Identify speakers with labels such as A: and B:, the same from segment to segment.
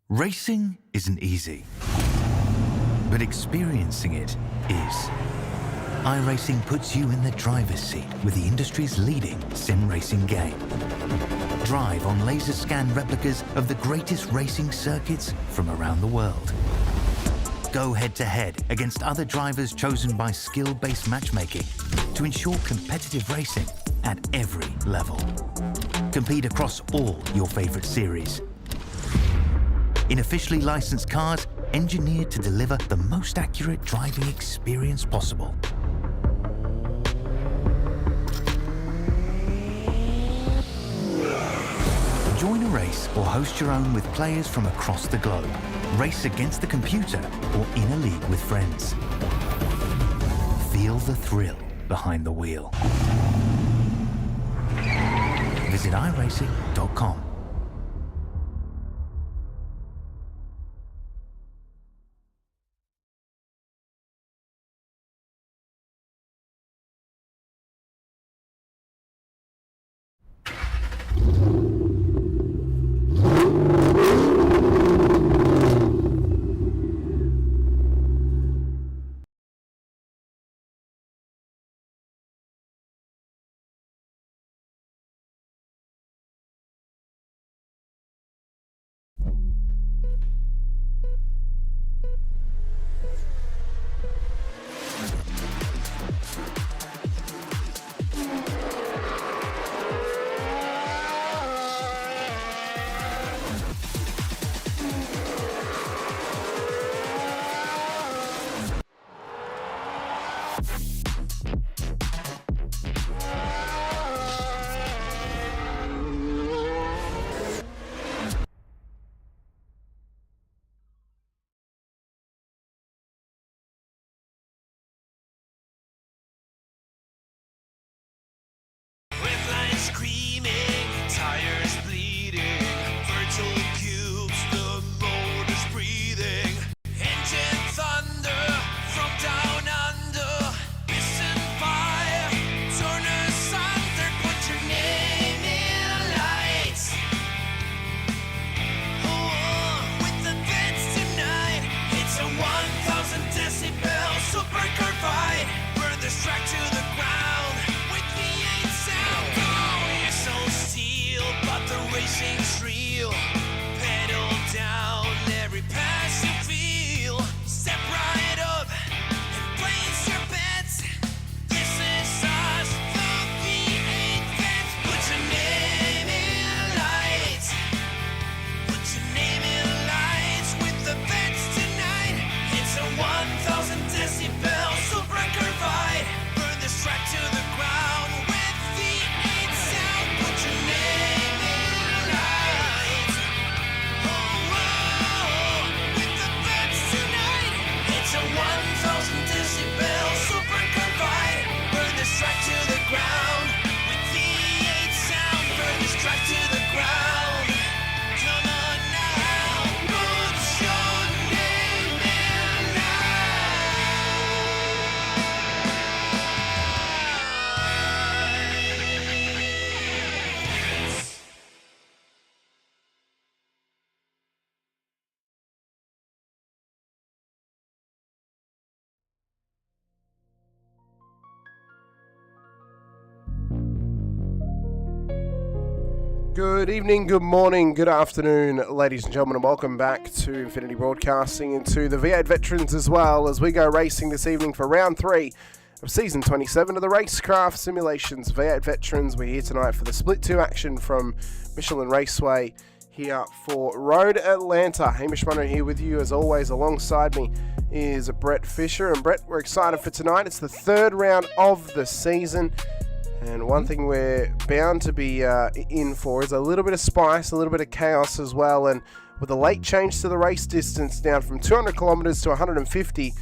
A: Racing isn't easy, but experiencing it is. iRacing puts you in the driver's seat with the industry's leading sim racing game. Drive on laser scan replicas of the greatest racing circuits from around the world. Go head-to-head against other drivers chosen by skill-based matchmaking to ensure competitive racing at every level. Compete across all your favorite series. In officially licensed cars, engineered to deliver the most accurate driving experience possible. Join a race or host your own with players from across the globe. Race against the computer or in a league with friends. Feel the thrill behind the wheel. Visit iRacing.com.
B: Good evening, good morning, good afternoon, ladies and gentlemen, and welcome back to Infinity Broadcasting and to the V8 Veterans as well as we go racing this evening for round 3 of season 27 of the Racekraft Simulations V8 Veterans. We're here tonight for the Split 2 action from Michelin Raceway here for Road Atlanta. Hamish Munro here with you as always. Alongside me is Brett Fisher, and Brett, we're excited for tonight. It's the third round of the season. And one thing we're bound to be in for is a little bit of spice, a little bit of chaos as well. And with a late change to the race distance down from 200 kilometres to 150,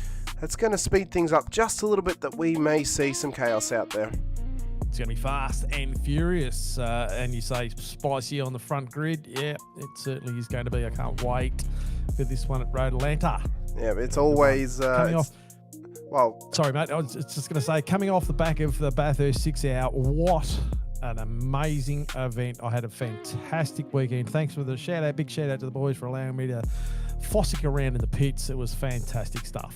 B: that's going to speed things up just a little bit, that we may see some chaos out there.
C: It's going to be fast and furious. And you say spicy on the front grid. Yeah, it certainly is going to be. I can't wait for this one at Road Atlanta.
B: Yeah, it's always...
C: coming off.
B: Well,
C: sorry, mate. I was just going to say, coming off the back of the Bathurst 6 hour, what an amazing event. I had a fantastic weekend. Thanks for the big shout out to the boys for allowing me to fossick around in the pits. It was fantastic stuff.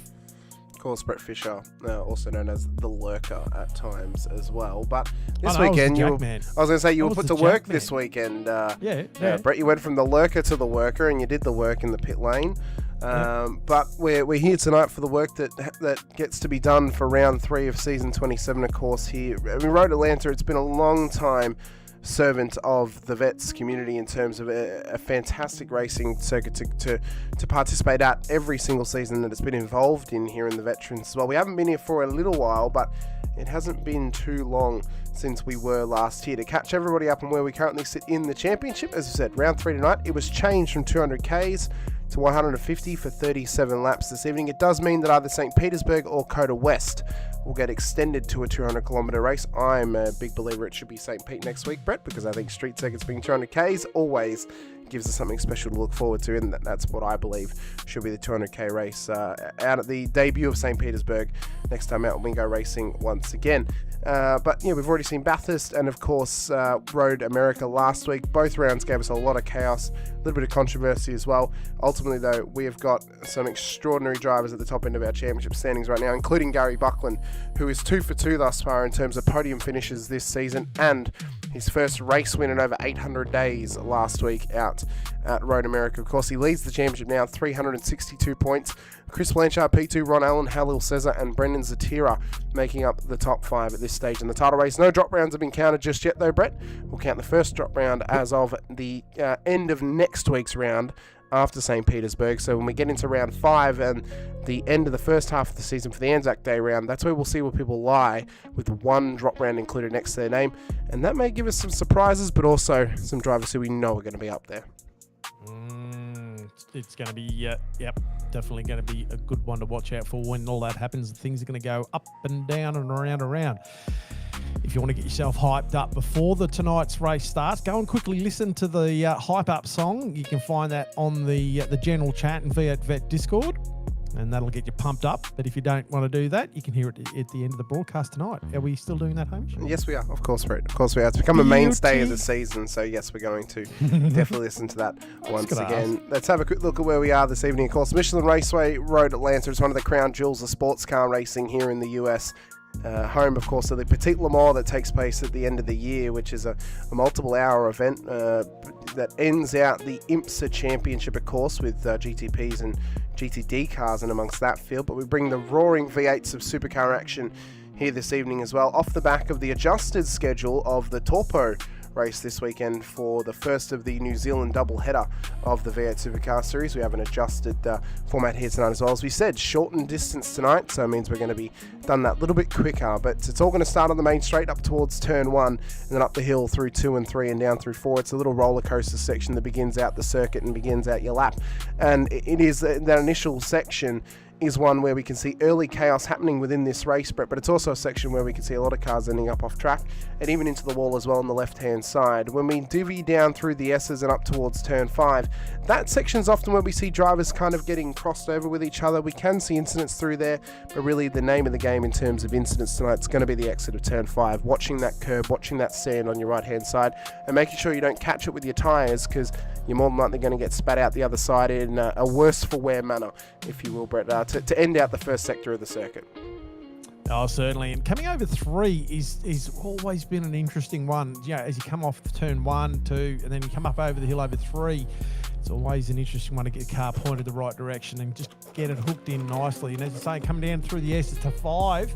B: Of course, Brett Fisher, also known as the Lurker at times as well. But this weekend, I was going to say you were put to work this weekend. Brett, you went from the Lurker to the Worker, and you did the work in the pit lane. But we're here tonight for the work that gets to be done for round 3 of season 27, of course. Here, Road Atlanta, it's been a long time servant of the vets community in terms of a fantastic racing circuit to participate at every single season that it's been involved in here in the Veterans as well. We haven't been here for a little while, but it hasn't been too long since we were last here. To catch everybody up on where we currently sit in the championship, as I said, round 3 tonight, it was changed from 200 Ks to 150 for 37 laps this evening. It does mean that either St. Petersburg or Coda West will get extended to a 200-kilometre race. I'm a big believer it should be St. Pete next week, Brett, because I think street circuits being 200 Ks always gives us something special to look forward to, and that's what I believe should be the 200k race out at the debut of St. Petersburg next time out when we go racing once again. But yeah, we've already seen Bathurst and of course Road America last week. Both rounds gave us a lot of chaos, a little bit of controversy as well. Ultimately though, we have got some extraordinary drivers at the top end of our championship standings right now, including Gary Buckland, who is 2 for 2 thus far in terms of podium finishes this season, and his first race win in over 800 days last week out at Road America. Of course, he leads the championship now, 362 points. Chris Blanchard, P2, Ron Allen, Halil Cesar, and Brendan Zatira making up the top 5 at this stage in the title race. No drop rounds have been counted just yet, though, Brett. We'll count the first drop round as of the end of next week's round after St. Petersburg. So when we get into round 5 and the end of the first half of the season for the Anzac Day round, that's where we'll see where people lie, with one drop round included next to their name. And that may give us some surprises, but also some drivers who we know are going to be up there.
C: It's going to be, definitely going to be a good one to watch out for when all that happens. Things are going to go up and down and around and around. If you want to get yourself hyped up before tonight's race starts, go and quickly listen to the Hype Up song. You can find that on the general chat and V8 Vet Discord, and that'll get you pumped up. But if you don't want to do that, you can hear it at the end of the broadcast tonight. Are we still doing that, Hamish?
B: Yes, we are. Of course, Brett. Of course we are. It's become a mainstay of the season, so yes, we're going to definitely listen to that once again. Let's have a quick look at where we are this evening. Of course, Michelin Raceway Road Atlanta is one of the crown jewels of sports car racing here in the US. Home, of course, of the Petit Le Mans that takes place at the end of the year, which is a multiple-hour event that ends out the IMSA Championship, of course, with GTPs and GTD cars and amongst that field. But we bring the roaring V8s of supercar action here this evening as well, off the back of the adjusted schedule of the Taupo race this weekend for the first of the New Zealand double header of the V8 Supercar Series. We have an adjusted format here tonight as well. As we said, shortened distance tonight, so it means we're going to be done that a little bit quicker, but it's all going to start on the main straight up towards turn 1 and then up the hill through 2 and 3 and down through 4. It's a little roller coaster section that begins out the circuit and begins out your lap, and it is that initial section is one where we can see early chaos happening within this race, Brett, but it's also a section where we can see a lot of cars ending up off track and even into the wall as well on the left-hand side. When we divvy down through the S's and up towards turn 5, that section's often where we see drivers kind of getting crossed over with each other. We can see incidents through there, but really the name of the game in terms of incidents tonight is going to be the exit of turn 5, watching that curb, watching that sand on your right-hand side, and making sure you don't catch it with your tyres, because you're more than likely going to get spat out the other side in a worse for wear manner, if you will, Brett, to end out the first sector of the circuit.
C: Oh, certainly. And coming over 3 is always been an interesting one. Yeah, as you come off turn 1, 2, and then you come up over the hill over 3, it's always an interesting one to get the car pointed the right direction and just get it hooked in nicely. And as I say, come down through the S's to 5,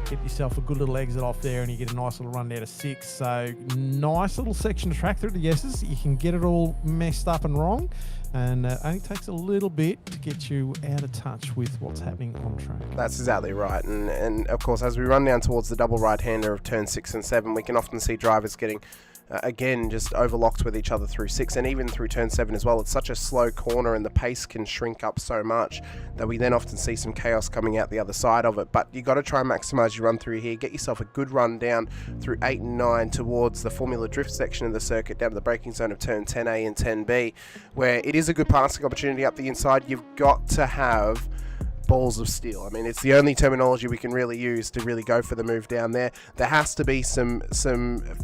C: get yourself a good little exit off there and you get a nice little run down to 6. So nice little section of track through the S's. You can get it all messed up and wrong, and it only takes a little bit to get you out of touch with what's happening on track.
B: That's exactly right. And of course, as we run down towards the double right-hander of turn 6 and 7, we can often see drivers getting again just overlocked with each other through 6 and even through turn 7 as well. It's such a slow corner and the pace can shrink up so much that we then often see some chaos coming out the other side of it. But you got to try and maximize your run through here, get yourself a good run down through 8 and 9 towards the Formula Drift section of the circuit, down to the braking zone of turn 10A and 10B, where it is a good passing opportunity up the inside. You've got to have balls of steel. I mean, it's the only terminology we can really use to really go for the move down there. There has to be some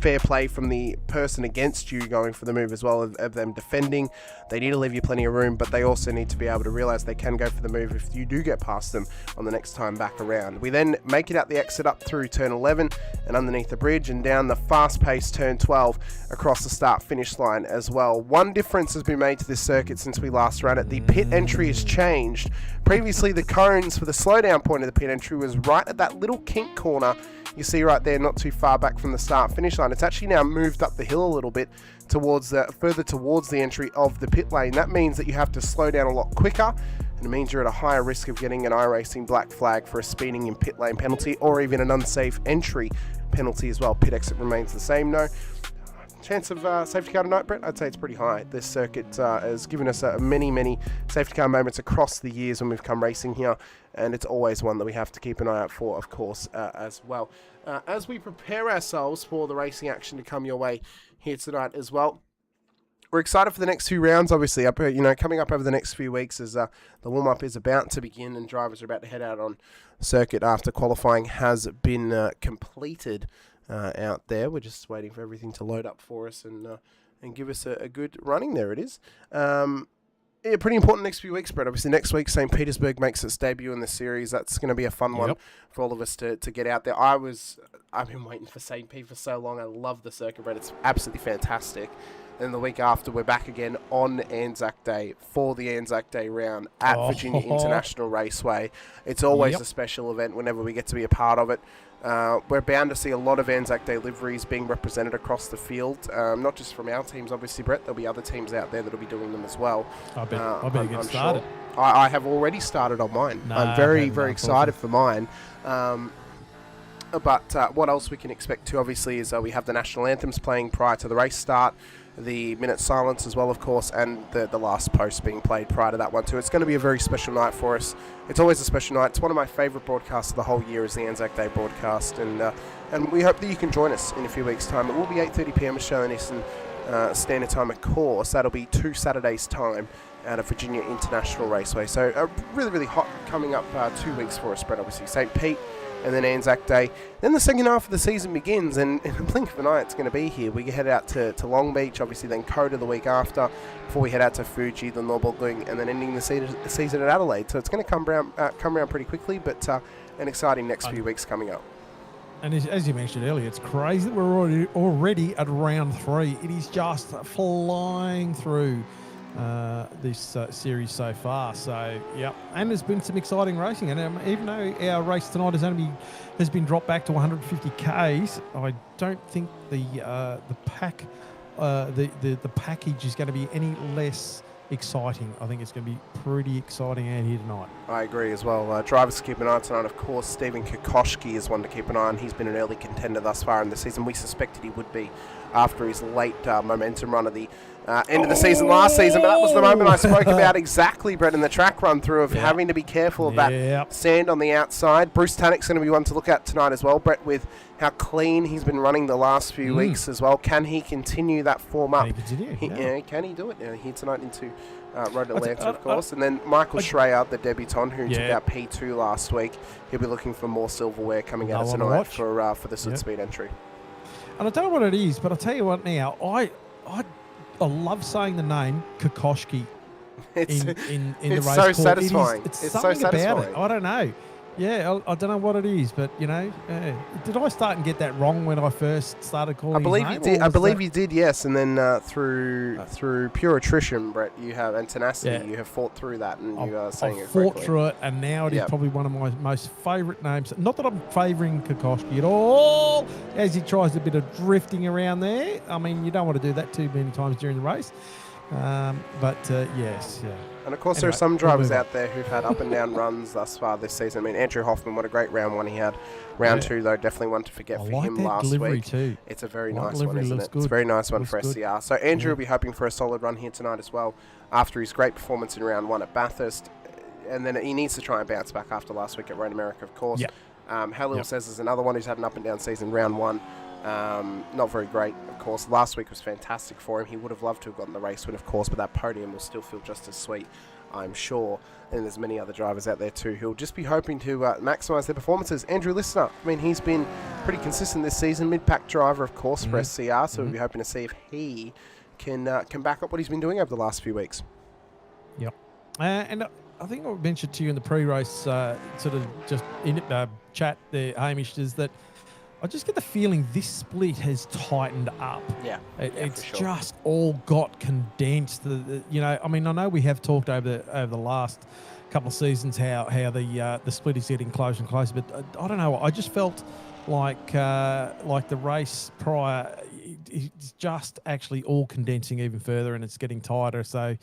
B: fair play from the person against you going for the move as well, of them defending. They need to leave you plenty of room, but they also need to be able to realize they can go for the move if you do get past them on the next time back around. We then make it out the exit up through turn 11 and underneath the bridge and down the fast-paced turn 12 across the start-finish line as well. One difference has been made to this circuit since we last ran it. The pit entry has changed. Previously, the cones for the slowdown point of the pit entry was right at that little kink corner you see right there, not too far back from the start-finish line. It's actually now moved up the hill a little bit towards further towards the entry of the pit lane. That means that you have to slow down a lot quicker, and it means you're at a higher risk of getting an iRacing black flag for a speeding in pit lane penalty, or even an unsafe entry penalty as well. Pit exit remains the same, no. Chance of safety car tonight, Brett? I'd say it's pretty high. This circuit has given us many safety car moments across the years when we've come racing here, and it's always one that we have to keep an eye out for, of course, as well. As we prepare ourselves for the racing action to come your way here tonight as well, we're excited for the next few rounds, obviously. Coming up over the next few weeks as the warm-up is about to begin and drivers are about to head out on circuit after qualifying has been completed. Out there, we're just waiting for everything to load up for us and give us a good running. There it is. Pretty important next few weeks, Brett. Obviously, next week St. Petersburg makes its debut in the series. That's going to be a fun one for all of us to get out there. I've been waiting for St. Pete for so long. I love the circuit, Brett. It's absolutely fantastic. And the week after, we're back again on Anzac Day for the Anzac Day round at Virginia International Raceway. It's always a special event whenever we get to be a part of it. We're bound to see a lot of Anzac Day liveries being represented across the field, not just from our teams, obviously, Brett. There'll be other teams out there that'll be doing them as well.
C: I bet you get started.
B: Sure. I have already started on mine. I'm very excited for mine. But what else we can expect to, obviously, is we have the national anthems playing prior to the race start, the minute silence as well, of course, and the last post being played prior to that one too. It's going to be a very special night for us. It's always a special night. It's one of my favourite broadcasts of the whole year is the Anzac Day broadcast, and we hope that you can join us in a few weeks' time. It will be 8:30 p.m. Australian Eastern Standard Time, of course. That'll be 2 Saturdays' time out of Virginia International Raceway. So really hot coming up 2 weeks for us, Brett. Obviously, St. Pete, and then Anzac Day. Then the second half of the season begins, and in a blink of an eye, it's going to be here. We head out to Long Beach, obviously, then Coda the week after, before we head out to Fuji, the Nürburgring, and then ending the season at Adelaide. So it's going to come around pretty quickly, but an exciting next few weeks coming up.
C: And as you mentioned earlier, it's crazy that we're already at round 3. It is just flying through this series so far. So and there's been some exciting racing, and even though our race tonight has been dropped back to 150 k's, I don't think the package is going to be any less exciting. I think it's going to be pretty exciting out here tonight. I
B: agree as well. Drivers to keep an eye on tonight, of course. Stephen Kokoschke is one to keep an eye on. He's been an early contender thus far in the season. We suspected he would be after his late momentum run at the end of the season last season, but that was the moment I spoke about exactly, Brett, in the track run through of having to be careful of that sand on the outside. Bruce Tannock's going to be one to look at tonight as well, Brett, with how clean he's been running the last few weeks as well. Can he continue that form up? Can he do it here tonight into Road Atlanta, of course? And then Michael Schreier, the debutant who took out P2 last week, he'll be looking for more silverware coming out tonight for the Sud Speed entry.
C: And I don't know what it is, but I'll tell you what now, I love saying the name Kokoschke in the race.
B: So satisfying.
C: It's something so satisfying about it. I don't know. Yeah, I don't know what it is, but did I start and get that wrong when I first started calling?
B: I believe you did. Yes, and then through pure attrition, Brett, you have and tenacity, you have fought through that, and you are saying it correctly.
C: Fought through it, and now it is probably one of my most favourite names. Not that I'm favouring Kokoschke at all, as he tries a bit of drifting around there. I mean, you don't want to do that too many times during the race. Yes.
B: And of course, there are some drivers out there who've had up and down runs thus far this season. I mean, Andrew Hoffman, what a great round one he had. Round 2, though, definitely one to forget for him last week.
C: Too.
B: It's a very nice one, isn't it? It's a very nice one for SCR. So Andrew will be hoping for a solid run here tonight as well after his great performance in round 1 at Bathurst. And then he needs to try and bounce back after last week at Road America, of course. Halil says is another one who's had an up and down season, round 1. Not very great, of course. Last week was fantastic for him. He would have loved to have gotten the race win, of course, but that podium will still feel just as sweet I'm sure. And there's many other drivers out there too who'll just be hoping to maximise their performances. Andrew Listener, I mean, he's been pretty consistent this season, mid-pack driver, of course, for SCR, so we'll be hoping to see if he can back up what he's been doing over the last few weeks.
C: Yep. And I think I mentioned to you in the pre-race, sort of just in chat there, Hamish, is that I just get the feeling this split has tightened up.
B: Yeah,
C: it's
B: for sure.
C: just all got condensed. You know, I mean, I know we have talked over the last couple of seasons how the split is getting closer and closer, but I don't know. I just felt like the race prior, it's just actually all condensing even further, and it's getting tighter. So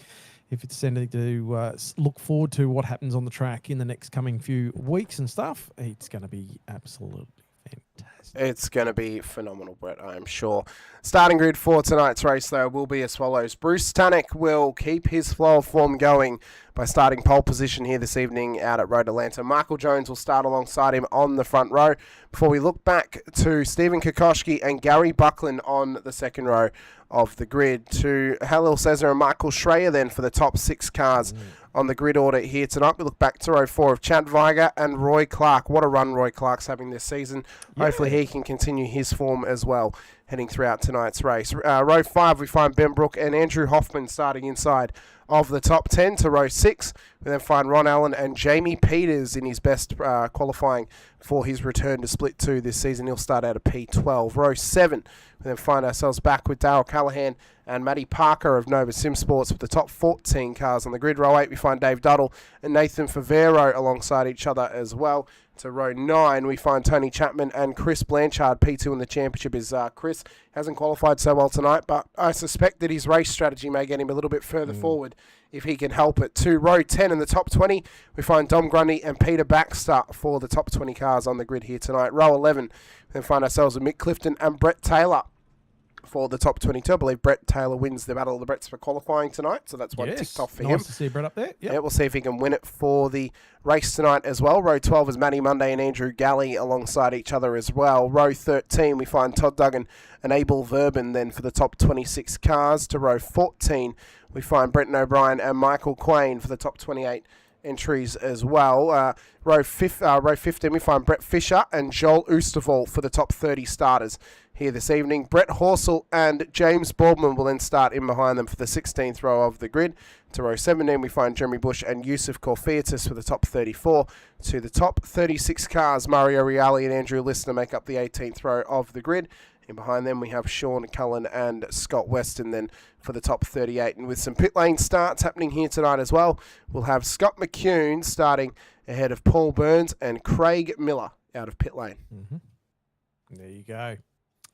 C: if it's anything to look forward to what happens on the track in the next coming few weeks and stuff, it's going to be absolutely fantastic.
B: It's going to be phenomenal, Brett, I am sure. Starting grid for tonight's race, though, will be as follows. Bruce Tanek will keep his flow of form going by starting pole position here this evening out at Road Atlanta. Michael Jones will start alongside him on the front row before we look back to Stephen Kokoschke and Gary Buckland on the second row of the grid, to Halil Cesar and Michael Schreier then for the top 6 cars on the grid order here tonight. We look back to row 4 of Chad Viger and Roy Clark. What a run Roy Clark's having this season. Yeah. Hopefully he can continue his form as well heading throughout tonight's race. Row 5, we find Ben Brook and Andrew Hoffman starting inside of the top 10 to row 6. We then find Ron Allen and Jamie Peters in his best qualifying for his return to Split 2 this season. He'll start out at P12. Row 7, we then find ourselves back with Darryl Callahan and Matty Parker of Nova Simsports with the top 14 cars on the grid. Row 8, we find Dave Duddle and Nathan Favero alongside each other as well. To row 9, we find Tony Chapman and Chris Blanchard. P2 in the championship is Chris. Hasn't qualified so well tonight, but I suspect that his race strategy may get him a little bit further forward if he can help it. To row 10 in the top 20, we find Dom Grundy and Peter Baxter for the top 20 cars on the grid here tonight. Row 11, we then find ourselves with Mick Clifton and Brett Taylor for the top 22. I believe Brett Taylor wins the Battle of the Bretts for qualifying tonight, so that's one ticked off for him.
C: Nice to see Brett up there. Yep.
B: Yeah, we'll see if he can win it for the race tonight as well. Row 12 is Matty Monday and Andrew Galley alongside each other as well. Row 13, we find Todd Duggan and Abel Verben then for the top 26 cars. To row 14, we find Brenton O'Brien and Michael Quain for the top 28 entries as well. Row 15, we find Brett Fisher and Joel Oosterval for the top 30 starters here this evening. Brett Horsell and James Boardman will then start in behind them for the 16th row of the grid. To row 17, we find Jeremy Bush and Yusuf Korfiatis for the top 34. To the top 36 cars, Mario Reali and Andrew Listener make up the 18th row of the grid. And behind them, we have Sean Cullen and Scott Weston then for the top 38. And with some pit lane starts happening here tonight as well, we'll have Scott McCune starting ahead of Paul Burns and Craig Miller out of pit lane.
C: There you go. I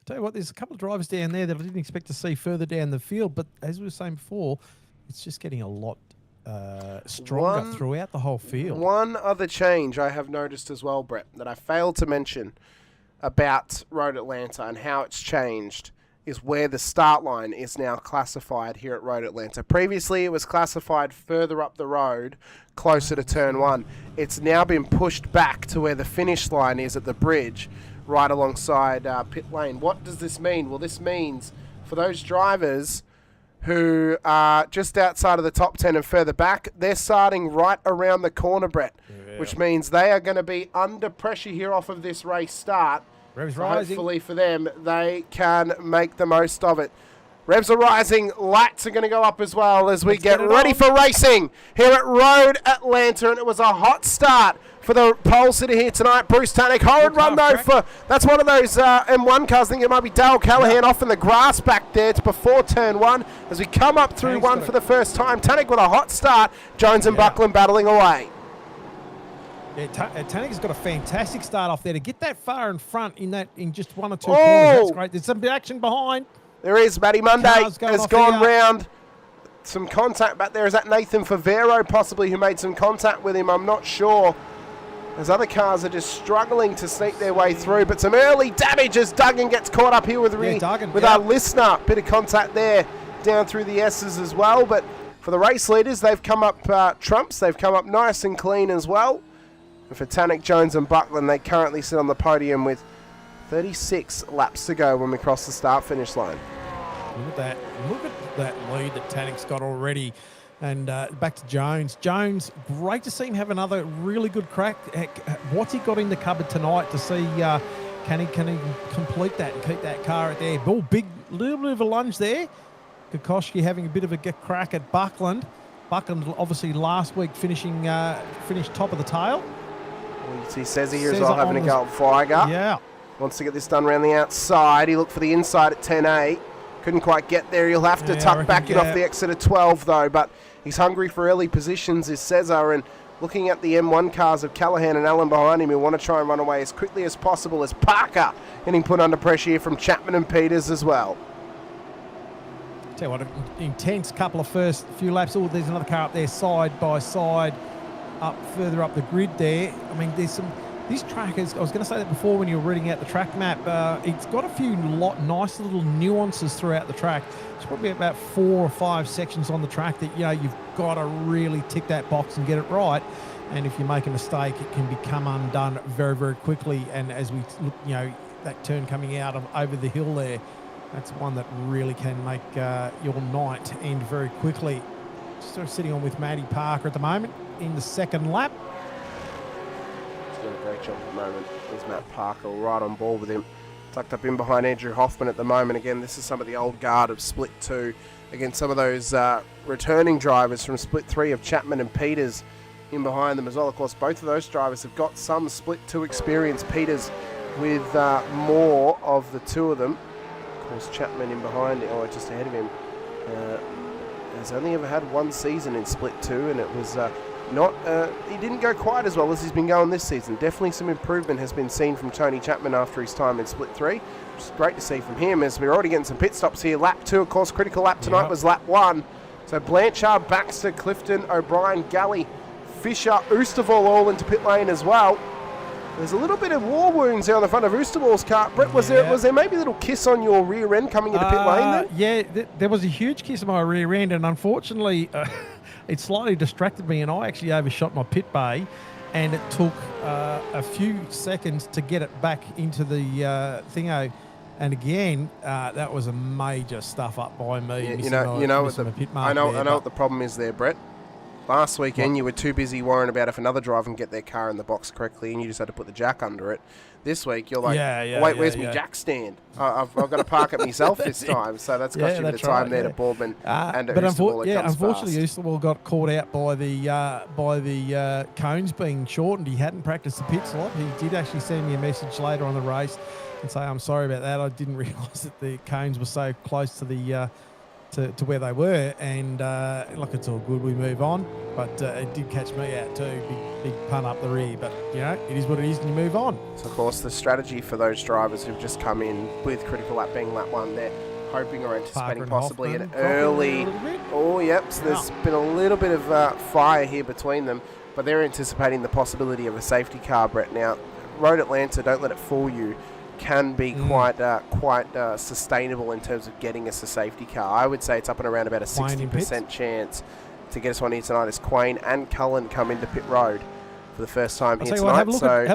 C: tell you what, there's a couple of drivers down there that I didn't expect to see further down the field, but as we were saying before, it's just getting a lot stronger throughout the whole field. One
B: other change I have noticed as well, Brett, that I failed to mention about Road Atlanta and how it's changed is where the start line is now classified here at Road Atlanta. Previously, it was classified further up the road, closer to turn 1. It's now been pushed back to where the finish line is at the bridge, right alongside pit lane. What does this mean? Well, this means for those drivers who are just outside of the top 10 and further back, they're starting right around the corner, Brett, which means they are going to be under pressure here off of this race start.
C: Revs rising.
B: Hopefully for them, they can make the most of it. Revs are rising. Lights are going to go up as well as we get ready for racing here at Road Atlanta. And it was a hot start for the pole sitter here tonight, Bruce Tanek. Horrid run though for, that's one of those M1 cars. I think it might be Dale Callahan off in the grass back there to before turn 1 as we come up through one for the first time. Tanek with a hot start. Jones and Buckland battling away.
C: Yeah, Tanek's got a fantastic start off there to get that far in front in just 1 or 2 corners. That's great. There's some action behind.
B: There is. Matty Monday has gone round. Some contact back there. Is that Nathan Favero possibly who made some contact with him? I'm not sure. As other cars are just struggling to sneak their way through. But some early damage as Duggan gets caught up here with our listener. Bit of contact there down through the S's as well. But for the race leaders, they've come up trumps. They've come up nice and clean as well. And for Tanek, Jones and Buckland, they currently sit on the podium with 36 laps to go when we cross the start-finish line.
C: Look at that lead that Tanek's got already. And back to Jones. Jones, great to see him have another really good crack. What's he got in the cupboard tonight to see can he complete that and keep that car out there? Ball, big, little bit of a lunge there. Kokoschke having a bit of a crack at Buckland. Buckland obviously last week finished top of the tail.
B: He says here as well, having a go at Viger.
C: Yeah.
B: Wants to get this done around the outside. He looked for the inside at 10.8. Couldn't quite get there. He'll have to tuck back in off the exit of 12 though, but he's hungry for early positions is Cesar, and looking at the M1 cars of Callahan and Allen behind him, who want to try and run away as quickly as possible as Parker getting put under pressure here from Chapman and Peters as well.
C: Tell you what, an intense couple of first few laps. Oh, there's another car up there side by side, further up the grid there. I mean, there's some... These trackers, I was going to say that before when you were reading out the track map, it's got a few nice little nuances throughout the track. It's probably about 4 or 5 sections on the track that, you've got to really tick that box and get it right. And if you make a mistake, it can become undone very, very quickly. And as we look, that turn coming out of over the hill there, that's one that really can make your night end very quickly. Sort of sitting on with Matty Parker at the moment in the second lap.
B: Doing a great job at the moment. There's Matt Parker right on board with him. Tucked up in behind Andrew Hoffman at the moment. Again, this is some of the old guard of Split 2. Again, some of those returning drivers from Split 3 of Chapman and Peters in behind them as well. Of course, both of those drivers have got some Split 2 experience. Peters with more of the two of them. Of course, Chapman in behind, just ahead of him. Has only ever had one season in Split 2, and it was... he didn't go quite as well as he's been going this season. Definitely some improvement has been seen from Tony Chapman after his time in Split 3, which is great to see from him as we're already getting some pit stops here. Lap 2, of course, critical lap tonight was lap 1. So Blanchard, Baxter, Clifton, O'Brien, Galley, Fisher, Oosterval all into pit lane as well. There's a little bit of war wounds there on the front of Oosterval's car. Brett, was there maybe a little kiss on your rear end coming into pit lane then?
C: Yeah, there was a huge kiss on my rear end, and unfortunately... it slightly distracted me, and I actually overshot my pit bay, and it took a few seconds to get it back into the thingo. And again, that was a major stuff up by me.
B: I know what the problem is there, Brett. Last weekend, you were too busy worrying about if another driver can get their car in the box correctly, and you just had to put the jack under it. This week, you're like, where's my jack stand? I've got to park it myself this time. So that's cost you a bit of time there to Boardman and to Oosterwall.
C: Unfortunately, Oosterwall got caught out by the cones being shortened. He hadn't practiced the pit slot. He did actually send me a message later on the race and say, I'm sorry about that. I didn't realise that the cones were so close to the... To where they were, and it's all good, we move on, but it did catch me out too, big pun up the rear, but it is what it is and you move on.
B: So of course the strategy for those drivers who've just come in with critical lap being lap 1, they're hoping or anticipating possibly an early, so there's been a little bit of fire here between them, but they're anticipating the possibility of a safety car, Brett. Now, Road Atlanta, don't let it fool you, can be quite sustainable in terms of getting us a safety car. I would say it's up and around about a 60% chance to get us one here tonight as Quain and Cullen come into pit road for the first time here tonight.
C: Have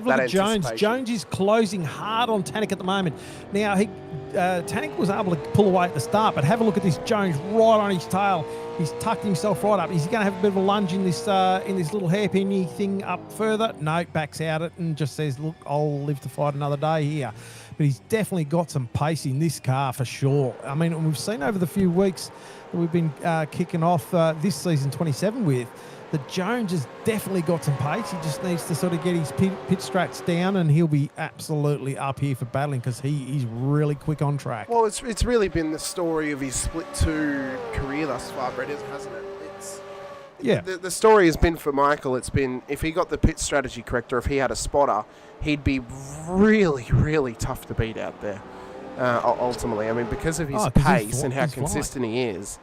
C: a look at Jones. Jones is closing hard on Tannick at the moment. Now, Tannick was able to pull away at the start, but have a look at this Jones right on his tail. He's tucked himself right up. Is he going to have a bit of a lunge in this little hairpin thing up further? No, backs out it and just says, look, I'll live to fight another day here. But he's definitely got some pace in this car for sure. I mean, we've seen over the few weeks that we've been kicking off this season 27 with, that Jones has definitely got some pace. He just needs to sort of get his pit strats down, and he'll be absolutely up here for battling because he's really quick on track.
B: Well, it's really been the story of his Split 2 career thus far, Brett, hasn't it? The story has been for Michael, it's been if he got the pit strategy correct or if he had a spotter, he'd be really, really tough to beat out there, ultimately. I mean, because of his pace and how consistent he is,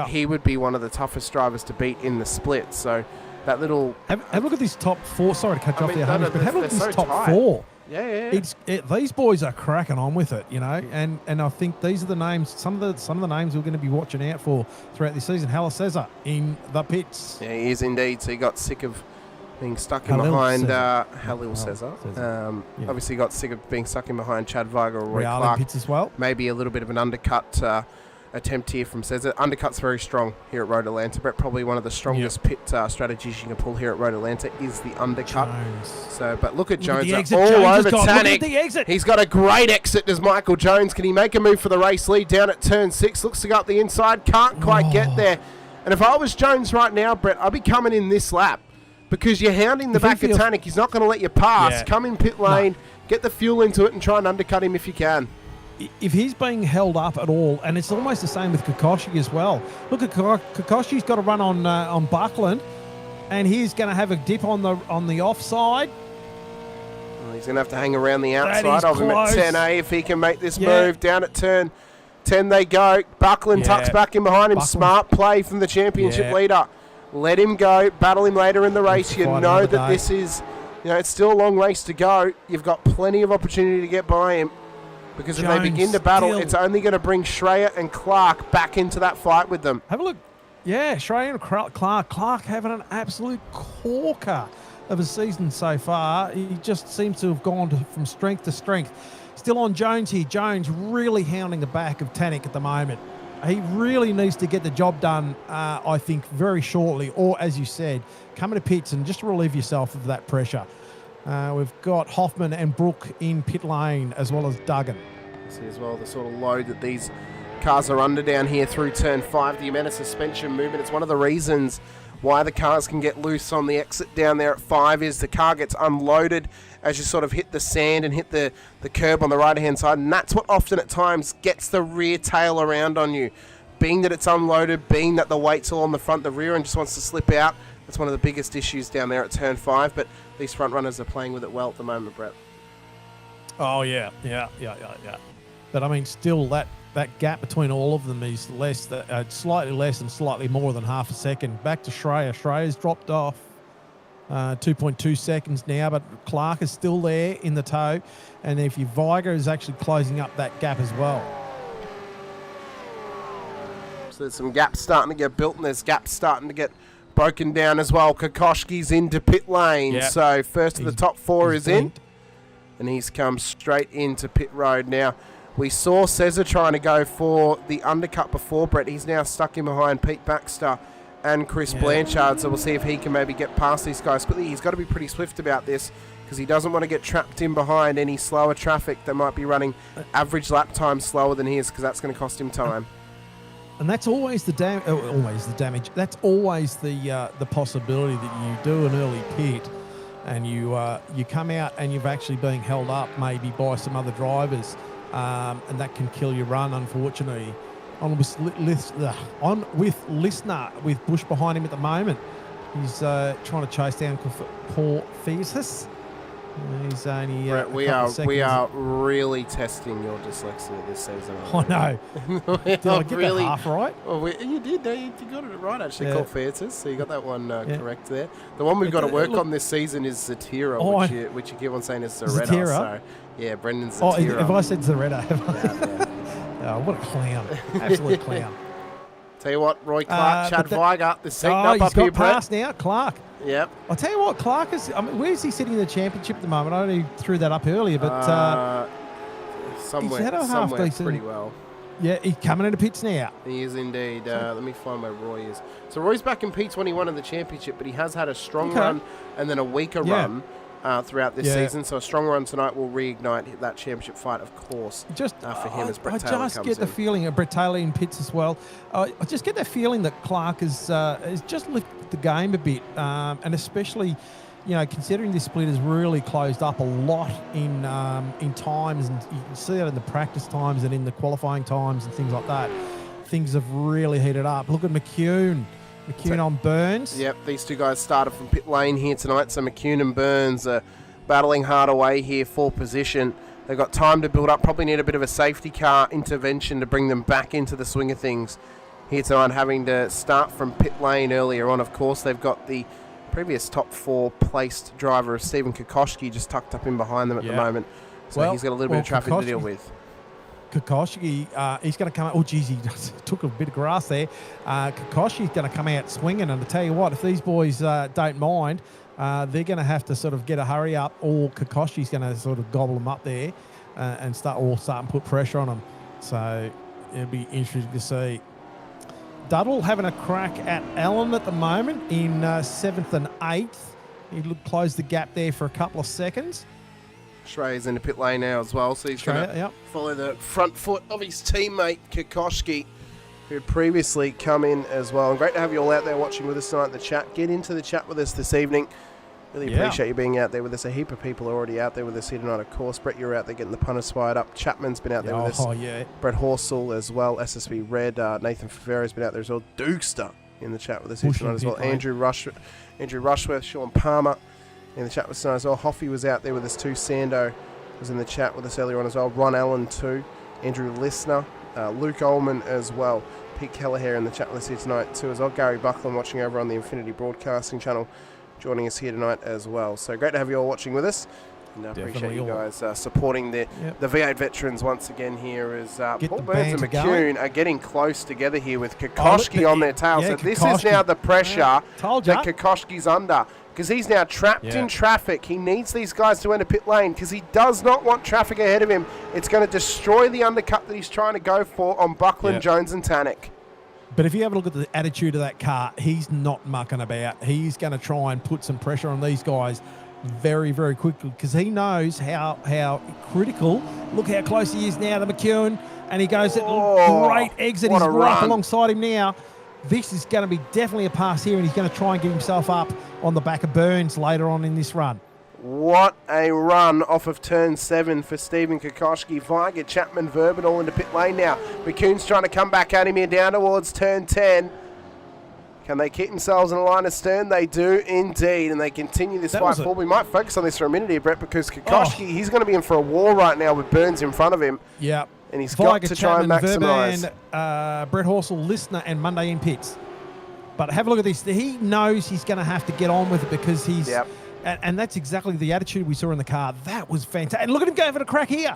B: he would be one of the toughest drivers to beat in the split. So that little... Have a
C: look at this top 4. Sorry to cut you off there, Hamish, but have a look at this top 4.
B: Yeah.
C: These boys are cracking on with it, and I think these are the names, some of the names we're going to be watching out for throughout this season. Hala Cesar in the pits.
B: Yeah, he is indeed. So he got sick of being stuck in behind Halil Cesar. Obviously got sick of being stuck in behind Chad Viger or Roy Clark.
C: Pits as well.
B: Maybe a little bit of an undercut attempt here from Cesar. Undercut's very strong here at Road Atlanta. Brett, probably one of the strongest pit strategies you can pull here at Road Atlanta is the undercut.
C: Jones.
B: So, but look at
C: Look at
B: Jones
C: the exit
B: all
C: Jones has
B: over
C: got. Look
B: Tannic.
C: at the exit.
B: He's got a great exit, does Michael Jones. Can he make a move for the race lead down at turn 6? Looks to go up the inside. Can't quite get there. And if I was Jones right now, Brett, I'd be coming in this lap because you're hounding the back of Tannic. He's not going to let you pass.
C: Yeah.
B: Come in pit lane, get the fuel into it and try and undercut him if you can.
C: If he's being held up at all, and it's almost the same with Kokoshi as well. Look at Kokoshi's got to run on Buckland, and he's going to have a dip on the offside.
B: Well, he's going to have to hang around the outside of him at 10A if he can make this move. Down at turn 10 they go. Buckland tucks back in behind him. Smart play from the championship leader. Let him go. Battle him later in the race. You know that this is, it's still a long race to go. You've got plenty of opportunity to get by him. Because if they begin to battle, it's only going to bring Schreier and Clark back into that fight with them.
C: Have a look. Yeah, Schreier and Clark. Clark having an absolute corker of a season so far. He just seems to have gone from strength to strength. Still on Jones here. Jones really hounding the back of Tannic at the moment. He really needs to get the job done, I think, very shortly. Or, as you said, come into pits and just relieve yourself of that pressure. We've got Hoffman and Brook in pit lane, as well as Duggan.
B: See as well the sort of load that these cars are under down here through turn 5. The amount of suspension movement, it's one of the reasons why the cars can get loose on the exit down there at 5 is the car gets unloaded as you sort of hit the sand and hit the curb on the right-hand side. And that's what often at times gets the rear tail around on you. Being that it's unloaded, being that the weight's all on the front, the rear end just wants to slip out. That's one of the biggest issues down there at turn 5. But these front runners are playing with it well at the moment, Brett.
C: Oh, yeah. But, I mean, still that gap between all of them is slightly less and slightly more than half a second. Back to Schreier. Schreier's dropped off 2.2 seconds now, but Clark is still there in the tow. And if your Viger is actually closing up that gap as well.
B: So there's some gaps starting to get built and there's gaps starting to get broken down as well. Kokoschki's into pit lane. So first of the top 4 is in. And he's come straight into pit road. Now, we saw Cesar trying to go for the undercut before, Brett. He's now stuck in behind Pete Baxter and Chris Blanchard. So we'll see if he can maybe get past these guys quickly. He's got to be pretty swift about this because he doesn't want to get trapped in behind any slower traffic that might be running average lap time slower than his because that's going to cost him time.
C: And that's always the damage. That's always the possibility that you do an early pit and you come out and you've actually been held up maybe by some other drivers, and that can kill your run, unfortunately. On with Listener with Bush behind him at the moment. He's trying to chase down Paul Thesis. He's only
B: Brett, we are really testing your dyslexia this season.
C: I know. Did I get that half right?
B: Well, you did. You got it right, actually, called Thesis. So you got that one correct there. The one we've got to work on this season is Zatira, which you keep on saying is Zaretta. So, yeah, Brendan Zatira.
C: Oh, have I said Zaretta? Oh, what a clown. Absolute clown.
B: Tell you what, Roy Clark, Chad Viger, the seat up here, Brett.
C: He's got past now, Clark.
B: Yep.
C: I'll tell you what, Clark is... I mean, where's he sitting in the championship at the moment? I only threw that up earlier, but...
B: somewhere pretty well.
C: Yeah, he's coming into pits now.
B: He is indeed. Let me find where Roy is. So Roy's back in P21 in the championship, but he has had a strong run and then a weaker run throughout this season. So a strong run tonight will reignite that championship fight, of course, for him as Brett Taylor comes in. I just get the feeling,
C: Brett Taylor in pits as well, I just get that feeling that Clark has just lifted the game a bit, and especially, considering this split has really closed up a lot in times, and you can see that in the practice times and in the qualifying times and things like that. Things have really heated up. Look at McCune on Burns.
B: Yep, these two guys started from pit lane here tonight, so McCune and Burns are battling hard away here for position. They've got time to build up, probably need a bit of a safety car intervention to bring them back into the swing of things here tonight, having to start from pit lane earlier on. Of course, they've got the previous top 4 placed driver of Stephen Kokoschki just tucked up in behind them at the moment. So he's got a little bit of traffic to deal with.
C: Kokoschki, he's going to come out. Oh, geez, he took a bit of grass there. Kokoschki's going to come out swinging. And to tell you what, if these boys don't mind, they're going to have to sort of get a hurry up, or Kokoschki's going to sort of gobble them up there and start and put pressure on them. So, it'll be interesting to see. Duddle having a crack at Allen at the moment in 7th and 8th. He closed the gap there for a couple of seconds.
B: Schreier's in the pit lane now as well, so he's going to follow the front foot of his teammate Kokoschki, who had previously come in as well. And great to have you all out there watching with us tonight in the chat. Get into the chat with us this evening. Really appreciate you being out there with us. A heap of people are already out there with us here tonight, of course. Brett, you're out there getting the punters fired up. Chapman's been out there with us.
C: Oh, yeah.
B: Brett Horsell as well. SSV Red. Nathan Favera's been out there as well. Dukester in the chat with us here tonight as well. Andrew Rushworth, Sean Palmer in the chat with us tonight as well. Hoffy was out there with us too. Sando was in the chat with us earlier on as well. Ron Allen too. Andrew Listener. Luke Ullman as well. Pete Kelleher in the chat with us here tonight too as well. Gary Buckland watching over on the Infinity Broadcasting channel, joining us here tonight as well. So great to have you all watching with us. And I appreciate you guys supporting the V8 veterans once again here as Paul Burns and McCune are getting close together here with Kokoschki on their tail. So this is now the pressure that Kokoschki's under, because he's now trapped in traffic. He needs these guys to enter pit lane because he does not want traffic ahead of him. It's going to destroy the undercut that he's trying to go for on Buckland, Jones and Tannock.
C: But if you have a look at the attitude of that car, he's not mucking about. He's going to try and put some pressure on these guys very, very quickly because he knows how critical. Look how close he is now to McEwen, and he goes great exit. He's right alongside him now. This is going to be definitely a pass here, and he's going to try and get himself up on the back of Burns later on in this run.
B: What a run off of turn 7 for Stephen Kokoschki. Viger, Chapman, Verban all into pit lane now. McCune's trying to come back at him here down towards turn 10. Can they keep themselves in a line of stern? They do indeed, and they continue this fight forward. We might focus on this for a minute here, Brett, because Kokoschki, he's going to be in for a war right now with Burns in front of him.
C: Yeah.
B: And he's got to try and maximise.
C: Brett Horsell, Listener, and Monday in pits. But have a look at this. He knows he's going to have to get on with it because he's... Yep. And that's exactly the attitude we saw in the car. That was fantastic. And look at him go for the crack here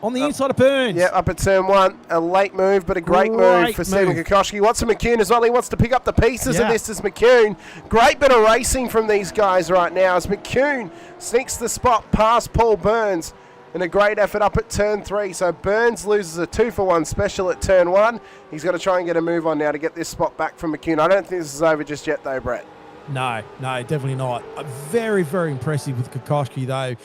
C: on the inside of Burns.
B: Yeah, up at turn 1. A late move, but a great move for Stephen Kokoschki. Watson McCune as well. He wants to pick up the pieces of this as McCune. Great bit of racing from these guys right now as McCune sneaks the spot past Paul Burns in a great effort up at turn 3. So Burns loses a 2-for-1 special at turn 1. He's got to try and get a move on now to get this spot back from McCune. I don't think this is over just yet though, Brett.
C: No, definitely not. Very, very impressive with Kokoschki though.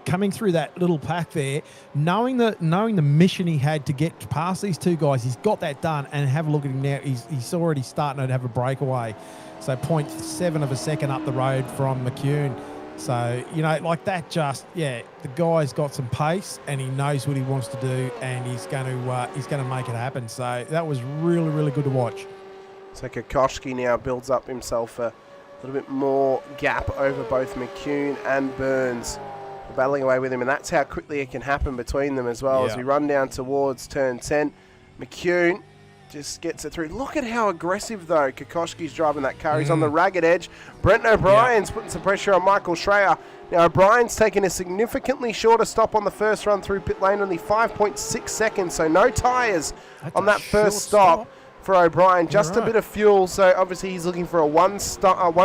C: Coming through that little pack there, knowing the mission he had to get past these two guys, he's got that done. And have a look at him now. He's already starting to have a breakaway. So 0.7 of a second up the road from McCune. So, like that the guy's got some pace and he knows what he wants to do and he's going to make it happen. So that was really, really good to watch.
B: So Kokoschki now builds up himself a little bit more gap over both McCune and Burns, battling away with him, and that's how quickly it can happen between them as well. As we run down towards turn 10, McCune just gets it through. Look at how aggressive, though, Kokoschki's driving that car. He's on the ragged edge. Brenton O'Brien's putting some pressure on Michael Schreier. Now, O'Brien's taking a significantly shorter stop on the first run through pit lane, only 5.6 seconds, so no tyres on that first stop for O'Brien. Just a bit of fuel, so obviously he's looking for a one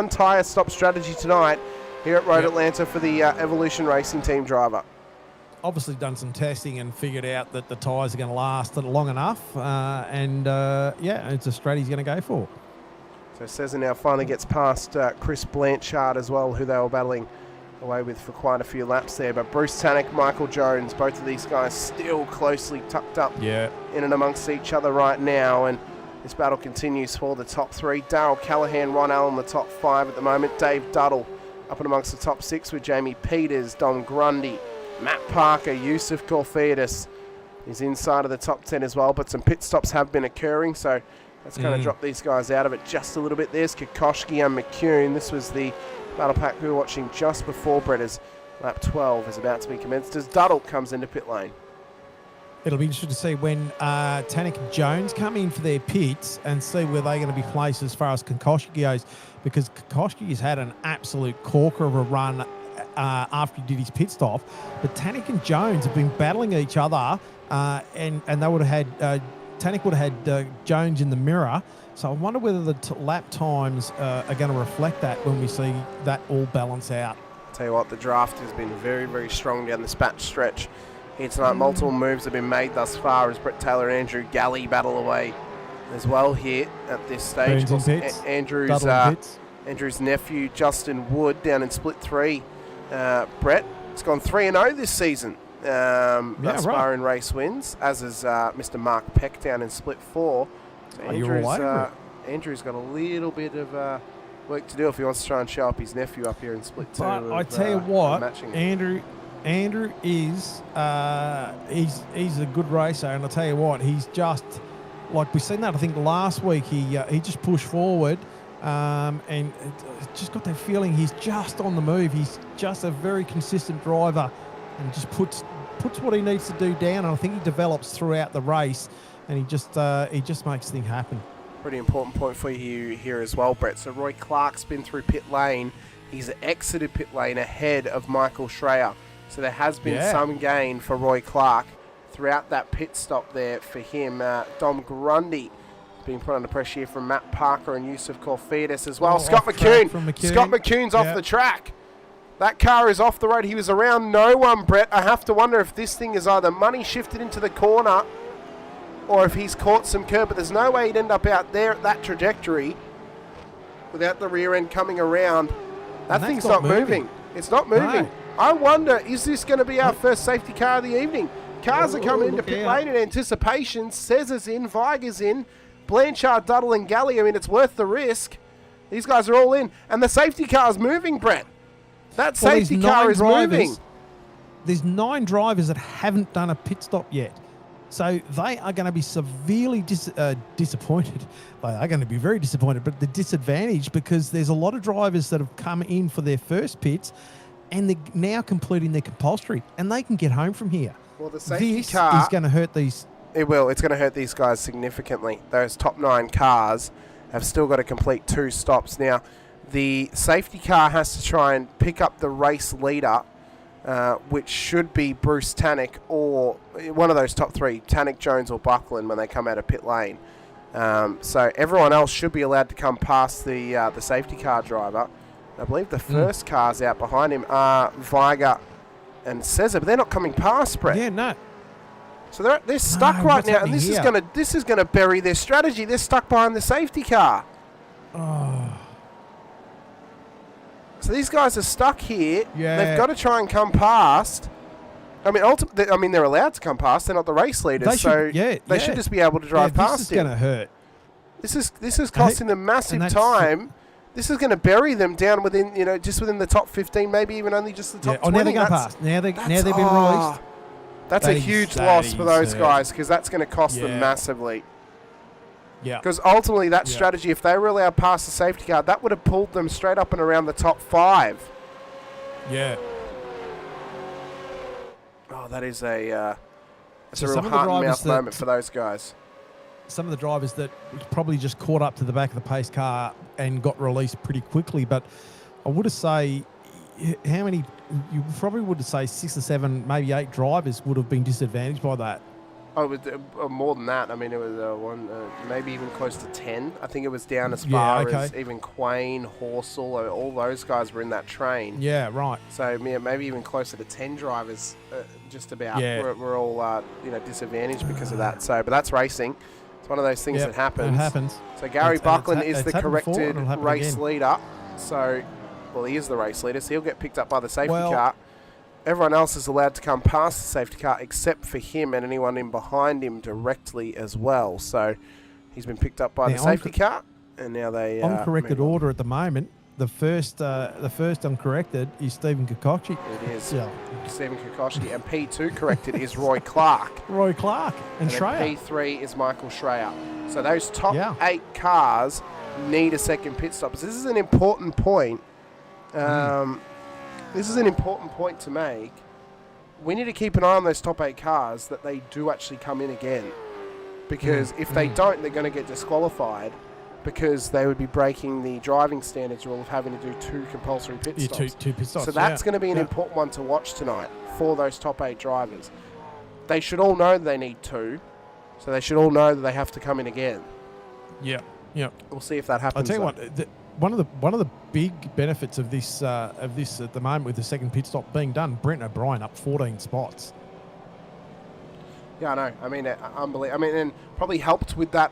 B: tyre stop strategy tonight here at Road Atlanta for the Evolution Racing Team driver.
C: Obviously done some testing and figured out that the tyres are going to last long enough, it's a strat he's going to go for.
B: So Cesar now finally gets past Chris Blanchard as well, who they were battling away with for quite a few laps there. But Bruce Tannock, Michael Jones, both of these guys still closely tucked up in and amongst each other right now, and this battle continues for the top 3. Darryl Callahan, Ron Allen, the top 5 at the moment. Dave Duddle up and amongst the top 6 with Jamie Peters, Dom Grundy, Matt Parker, Yusuf Corfidis is inside of the top 10 as well, but some pit stops have been occurring, so that's going to drop these guys out of it just a little bit. There's Kokoschki and McCune. This was the battle pack we were watching just before Bretters. Lap 12 is about to be commenced as Duddle comes into pit lane.
C: It'll be interesting to see when Tannock and Jones come in for their pits and see where they're going to be placed as far as Kokoschki goes, because Kokoschki has had an absolute corker of a run after he did his pit stop. But Tannock and Jones have been battling each other, and they would have had Tannock would have had Jones in the mirror. So I wonder whether the lap times are going to reflect that when we see that all balance out.
B: Tell you what, the draft has been very, very strong down this back stretch here tonight. Multiple moves have been made thus far as Brett Taylor and Andrew Galley battle away as well here at this stage. Andrew's nephew, Justin Wood, down in split 3. Brett, it's gone 3-0 this season. Thus far in race wins, as is Mr. Mark Peck down in split 4. So Andrew's got a little bit of work to do if he wants to try and show up his nephew up here in split 2.
C: But I tell you what, Andrew is he's a good racer, and I tell you what, he's just like we've seen that. I think last week he just pushed forward, and just got that feeling he's just on the move. He's just a very consistent driver, and just puts what he needs to do down. And I think he develops throughout the race, and he just makes things happen.
B: Pretty important point for you here as well, Brett. So Roy Clark's been through pit lane. He's exited pit lane ahead of Michael Schreier. So there has been some gain for Roy Clark throughout that pit stop there for him. Dom Grundy being put under pressure here from Matt Parker and Yusuf Corfides as well. Scott McCune. Scott McCune's off the track. That car is off the road. He was around no one, Brett. I have to wonder if this thing is either money shifted into the corner or if he's caught some curb, but there's no way he'd end up out there at that trajectory without the rear end coming around. That thing's not moving. It's not moving. No. I wonder, is this going to be our first safety car of the evening? Cars are coming into pit lane in anticipation. Cesar's in, Viger's in, Blanchard, Duddle and Galley. I mean, it's worth the risk. These guys are all in. And the safety car's moving, Brett. That safety car is moving.
C: There's 9 drivers that haven't done a pit stop yet. So they are going to be severely disappointed. They are going to be very disappointed, but they're disadvantaged because there's a lot of drivers that have come in for their first pits and they're now completing their compulsory, and they can get home from here.
B: Well, the safety car
C: is going to hurt these.
B: It will. It's going to hurt these guys significantly. Those top 9 cars have still got to complete 2 stops. Now, the safety car has to try and pick up the race leader, which should be Bruce Tannick or one of those top 3, Tannick, Jones or Buckland when they come out of pit lane. So everyone else should be allowed to come past the safety car driver. I believe the first cars out behind him are Viger and Cesar, but they're not coming past, Brett.
C: Yeah, no.
B: So they're stuck right now, and this is gonna bury their strategy. They're stuck behind the safety car.
C: Oh.
B: So these guys are stuck here.
C: Yeah.
B: They've got to try and come past. I mean, they're allowed to come past. They're not the race leaders, they should just be able to drive past.
C: This is going to hurt.
B: This is costing them massive time. This is going to bury them down within, just within the top 15, maybe even only just the top 20.
C: Now they're going past. Now they've been released.
B: That's a huge loss for those guys because that's going to cost them massively.
C: Yeah.
B: Because ultimately that strategy, if they were allowed past the safety car, that would have pulled them straight up and around the top 5.
C: Yeah.
B: Oh, that is a real heart-and-mouth moment for those guys.
C: Some of the drivers that probably just caught up to the back of the pace car and got released pretty quickly, but I would say how many? You probably would say 6 or 7, maybe 8 drivers would have been disadvantaged by that.
B: Oh, it was more than that. I mean, it was maybe even close to 10. I think it was down as far as even Quain, Horsell, all those guys were in that train.
C: Yeah, right.
B: So maybe even closer to 10 drivers, just about. Yeah. We're all disadvantaged because of that. So, but that's racing. It's one of those things that happens.
C: It happens.
B: So Gary Buckland is the corrected race leader. So, well, he is the race leader, so he'll get picked up by the safety car. Everyone else is allowed to come past the safety car except for him and anyone in behind him directly as well. So he's been picked up by the safety car, and now they
C: uncorrected order at the moment. The first uncorrected is Stephen Kokoschny.
B: It is Stephen Kokoschny, and P2 corrected is Roy Clark.
C: Roy Clark and Schreier.
B: P3 is Michael Schreier. So those top 8 cars need a second pit stop. So this is an important point. This is an important point to make. We need to keep an eye on those top 8 cars that they do actually come in again. Because if they don't, they're going to get disqualified because they would be breaking the driving standards rule of having to do 2 compulsory pit stops.
C: Two pit stops.
B: So that's going to be an important one to watch tonight for those top 8 drivers. They should all know that they need 2. So they should all know that they have to come in again.
C: Yeah.
B: We'll see if that happens.
C: I'll tell you what. One of the big benefits of this at the moment with the second pit stop being done, Brent O'Brien up 14 spots.
B: Yeah, I know. I mean, unbelievable. I mean, and probably helped with that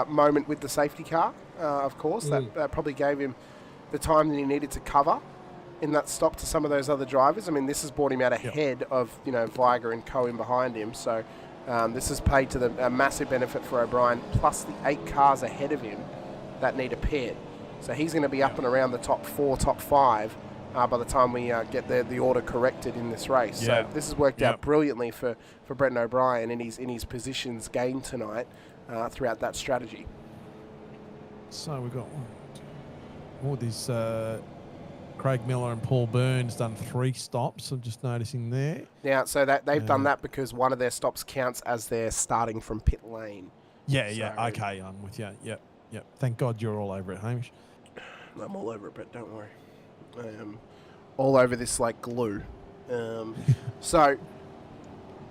B: moment with the safety car, of course. That probably gave him the time that he needed to cover in that stop to some of those other drivers. I mean, this has brought him out ahead of, Viger and Co. in behind him. So this has paid to a massive benefit for O'Brien, plus the 8 cars ahead of him that need a pit. So he's going to be up and around the top 4, top 5 by the time we get the order corrected in this race. So this has worked out brilliantly for Brett O'Brien in his positions gained tonight throughout that strategy.
C: So we've got all these Craig Miller and Paul Burns done 3 stops. I'm just noticing there.
B: Now, so that they've done that because one of their stops counts as they're starting from pit lane.
C: Yeah. Okay, I'm with you. Yep. Thank God you're all over it, Hamish.
B: I'm all over it, but don't worry. I am all over this like glue. So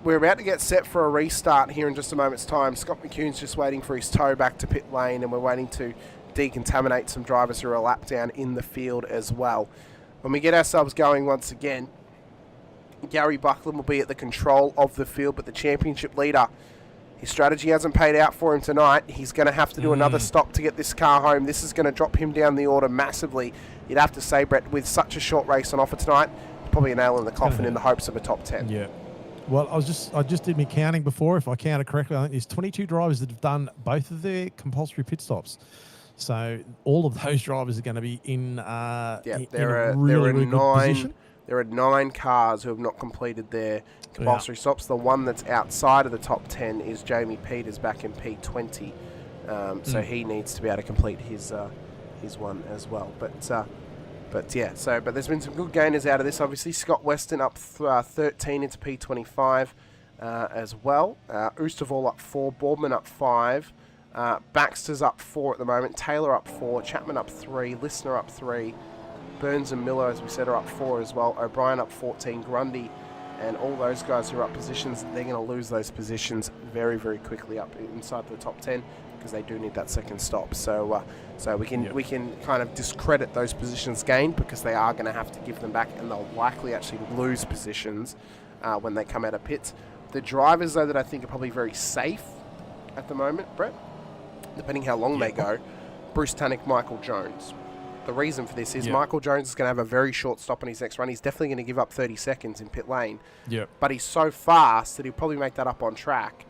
B: we're about to get set for a restart here in just a moment's time. Scott McCune's just waiting for his tow back to pit lane, and we're waiting to decontaminate some drivers who are a lap down in the field as well. When we get ourselves going once again, Gary Buckland will be at the control of the field, but the championship leader, his strategy hasn't paid out for him tonight. He's going to have to do another stop to get this car home. This is going to drop him down the order massively. You'd have to say, Brett, with such a short race on offer tonight, probably a nail in the coffin in the hopes of a top 10.
C: Yeah. Well, I just did my counting before. If I counted correctly, I think there's 22 drivers that have done both of their compulsory pit stops. So all of those drivers are going to be in a really good position.
B: There are 9 cars who have not completed their compulsory stops. The one that's outside of the top 10 is Jamie Peters back in P20. So he needs to be able to complete his one as well. But there's been some good gainers out of this. Obviously, Scott Weston up 13 into P25 as well. Oosterval up 4, Boardman up 5. Baxter's up 4 at the moment. Taylor up 4. Chapman up 3. Listener up 3. Burns and Miller, as we said, are up 4 as well. O'Brien up 14. Grundy and all those guys who are up positions, they're going to lose those positions very, very quickly up inside the top 10 because they do need that second stop. So we can kind of discredit those positions gained because they are going to have to give them back, and they'll likely actually lose positions when they come out of pits. The drivers, though, that I think are probably very safe at the moment, Brett, depending how long they go, Bruce Tannick, Michael Jones. The reason for this is Michael Jones is going to have a very short stop on his next run. He's definitely going to give up 30 seconds in pit lane. But he's so fast that he'll probably make that up on track.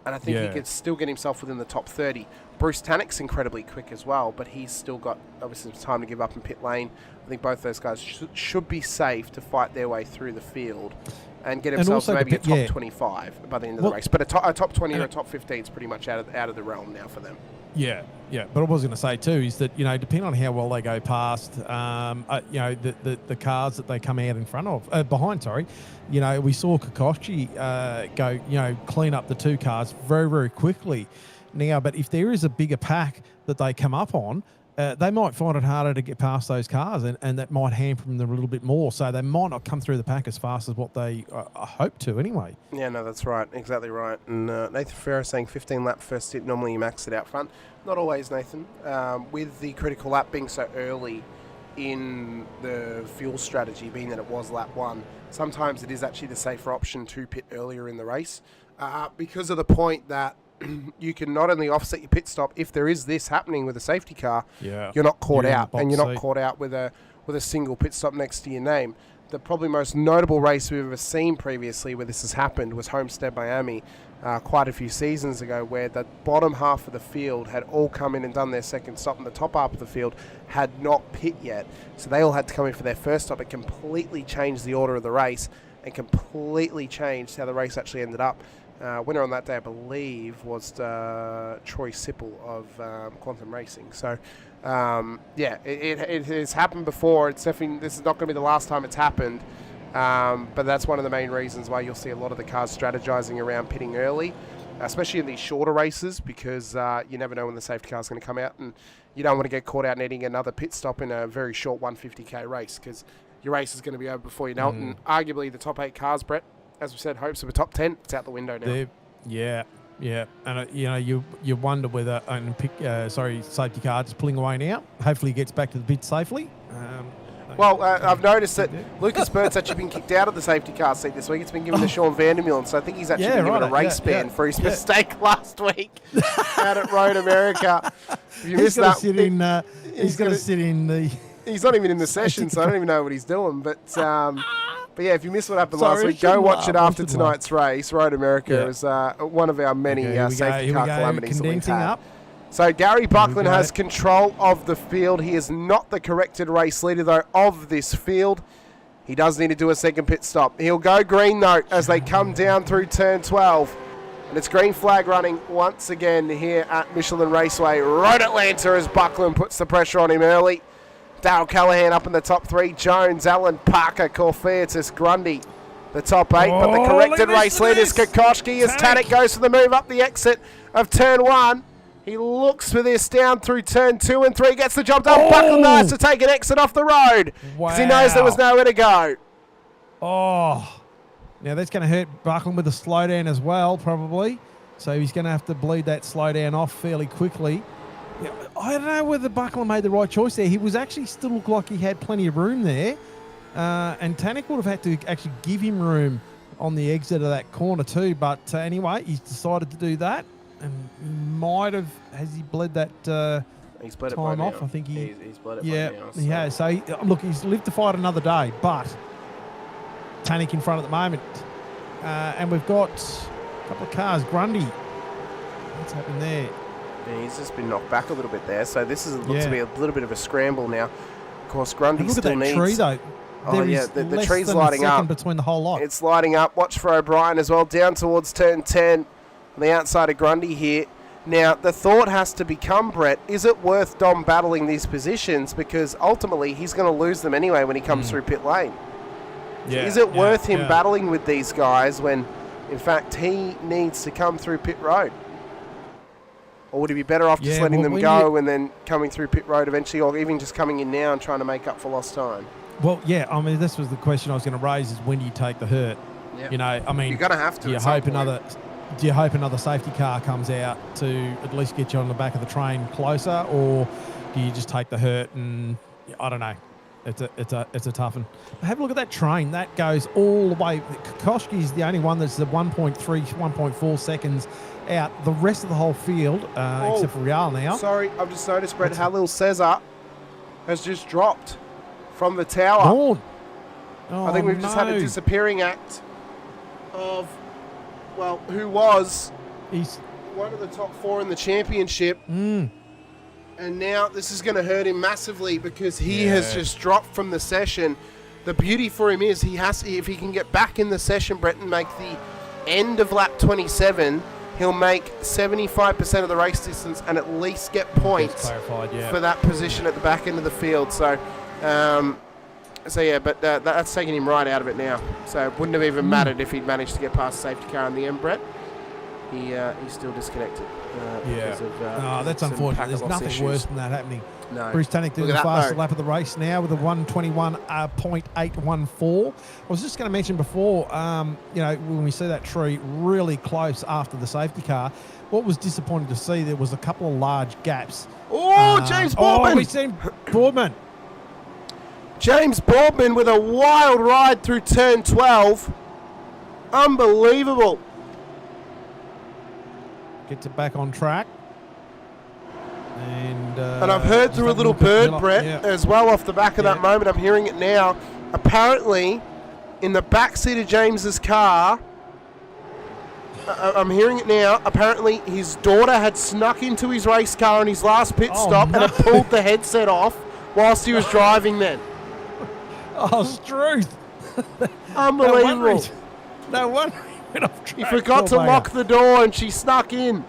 B: And I think he could still get himself within the top 30. Bruce Tannick's incredibly quick as well, but he's still got, obviously, some time to give up in pit lane. I think both those guys should be safe to fight their way through the field and get themselves maybe a top 25 by the end of the race. But a top 20 or a top 15 is pretty much out of the realm now for them.
C: Yeah. But I was going to say too is that depending on how well they go past, the cars that they come out in front of, behind. Sorry, we saw Kokoschki go, clean up the 2 cars very, very quickly. Now, but if there is a bigger pack that they come up on, they might find it harder to get past those cars, and that might hamper them a little bit more. So they might not come through the pack as fast as what they hope to anyway. Yeah,
B: no, that's right. Exactly right. And Nathan Ferrer saying 15 lap first hit. Normally you max it out front. Not always, Nathan. With the critical lap being so early in the fuel strategy, being that it was lap 1, sometimes it is actually the safer option to pit earlier in the race because of the point that you can not only offset your pit stop if there is this happening with a safety car, you're not caught out, and you're not caught out with a single pit stop next to your name. The probably most notable race we've ever seen previously where this has happened was Homestead Miami quite a few seasons ago, where the bottom half of the field had all come in and done their second stop, and the top half of the field had not pit yet. So they all had to come in for their first stop. It completely changed the order of the race and completely changed how the race actually ended up. Winner on that day, I believe, was Troy Sipple of Quantum Racing. So, it has happened before. It's definitely, this is not going to be the last time it's happened. But that's one of the main reasons why you'll see a lot of the cars strategizing around pitting early, especially in these shorter races, because you never know when the safety car is going to come out, and you don't want to get caught out needing another pit stop in a very short 150k race, because your race is going to be over before you know it. And arguably the top 8 cars, Brett, as we said, hopes of a top 10, it's out the window now.
C: And you wonder whether safety car just pulling away now. Hopefully he gets back to the pit safely.
B: Well, I've noticed that Lucas Burt's actually been kicked out of the safety car seat this week. It's been given to Sean Vandermeulen, so I think he's actually been given a race ban for his mistake last week out at Road America. If you missed that,
C: he's going to sit in the...
B: He's not even in the session, so I don't even know what he's doing. But yeah, if you missed what happened last week, go watch it after tonight's race. Road America is one of our many safety car calamities that we've had. So Gary Buckland has control of the field. He is not the corrected race leader, though, of this field. He does need to do a second pit stop. He'll go green, though, as they come down through turn 12. And it's green flag running once again here at Michelin Raceway. Road Atlanta as Buckland puts the pressure on him early. Dale Callahan up in the top 3. Jones, Allen, Parker, Corfetis, Grundy, the top 8. But the corrected race leader is Kokoschki as Tanek goes for the move up the exit of turn 1. He looks for this down through turn 2 and 3. Gets the job done. Buckland knows to take an exit off the road because he knows there was nowhere to go.
C: Oh. Now that's going to hurt Buckland with a slowdown as well, probably. So he's going to have to bleed that slowdown off fairly quickly. Yeah, I don't know whether Buckland made the right choice there. He was actually still looked like he had plenty of room there. And Tanek would have had to actually give him room on the exit of that corner too. But anyway, he's decided to do that. And he might have, has he bled that
B: he's bled
C: time off?
B: Now.
C: I think he's
B: bled it
C: yeah,
B: by now. So.
C: He has. So, look, he's lived to fight another day. But Tanek in front at the moment. And we've got a couple of cars. Grundy. What's happened there?
B: Yeah, he's just been knocked back a little bit there, so this looks to be a little bit of a scramble now. Of course, Grundy still needs...
C: Look at that tree, though.
B: The tree's lighting up.
C: Between the whole lot.
B: It's lighting up. Watch for O'Brien as well, down towards turn 10 on the outside of Grundy here. Now, the thought has to become, Brett, is it worth Dom battling these positions? Because ultimately, he's going to lose them anyway when he comes through pit lane.
C: Yeah,
B: is it worth him battling with these guys when, in fact, he needs to come through pit road? Or would he be better off just letting them go and then coming through pit road eventually, or even just coming in now and trying to make up for lost time?
C: Well, yeah, I mean, this was the question I was going to raise is when do you take the hurt?
B: Yep.
C: You know, I mean,
B: you're going to have to.
C: Do you hope another safety car comes out to at least get you on the back of the train closer, or do you just take the hurt and I don't know? It's a tough one. Have a look at that train. That goes all the way. Kokoschki is the only one that's the 1.3, 1.4 seconds out. The rest of the whole field, except for Real now.
B: Sorry, I've just noticed, Brett, Halil Cesar has just dropped from the tower. I think we've just had a disappearing act of, well, who was one of the top 4 in the championship. And now this is going to hurt him massively because he has just dropped from the session. The beauty for him is if he can get back in the session, Brett, and make the end of lap 27, he'll make 75% of the race distance and at least get points for that position at the back end of the field. So, but that's taking him right out of it now. So it wouldn't have even mattered if he'd managed to get past the safety car in the end, Brett. He's still disconnected. Because of,
C: that's unfortunate. There's nothing
B: issues.
C: Worse than that happening.
B: No.
C: Bruce Tanek doing the fastest lap of the race now with a 1:21.814. I was just going to mention before, when we see that tree really close after the safety car, what was disappointing to see, there was a couple of large gaps.
B: James Boardman!
C: We've seen Boardman.
B: James Boardman with a wild ride through turn 12. Unbelievable.
C: Gets it back on track. And
B: I've heard through a little bird, Brett, as well off the back of that moment. I'm hearing it now. Apparently, in the back seat of James's car, I'm hearing it now. Apparently, his daughter had snuck into his race car on his last pit stop and had pulled the headset off whilst he was driving then.
C: Struth.
B: Unbelievable.
C: No wonder.
B: He forgot to lock the door and she snuck in.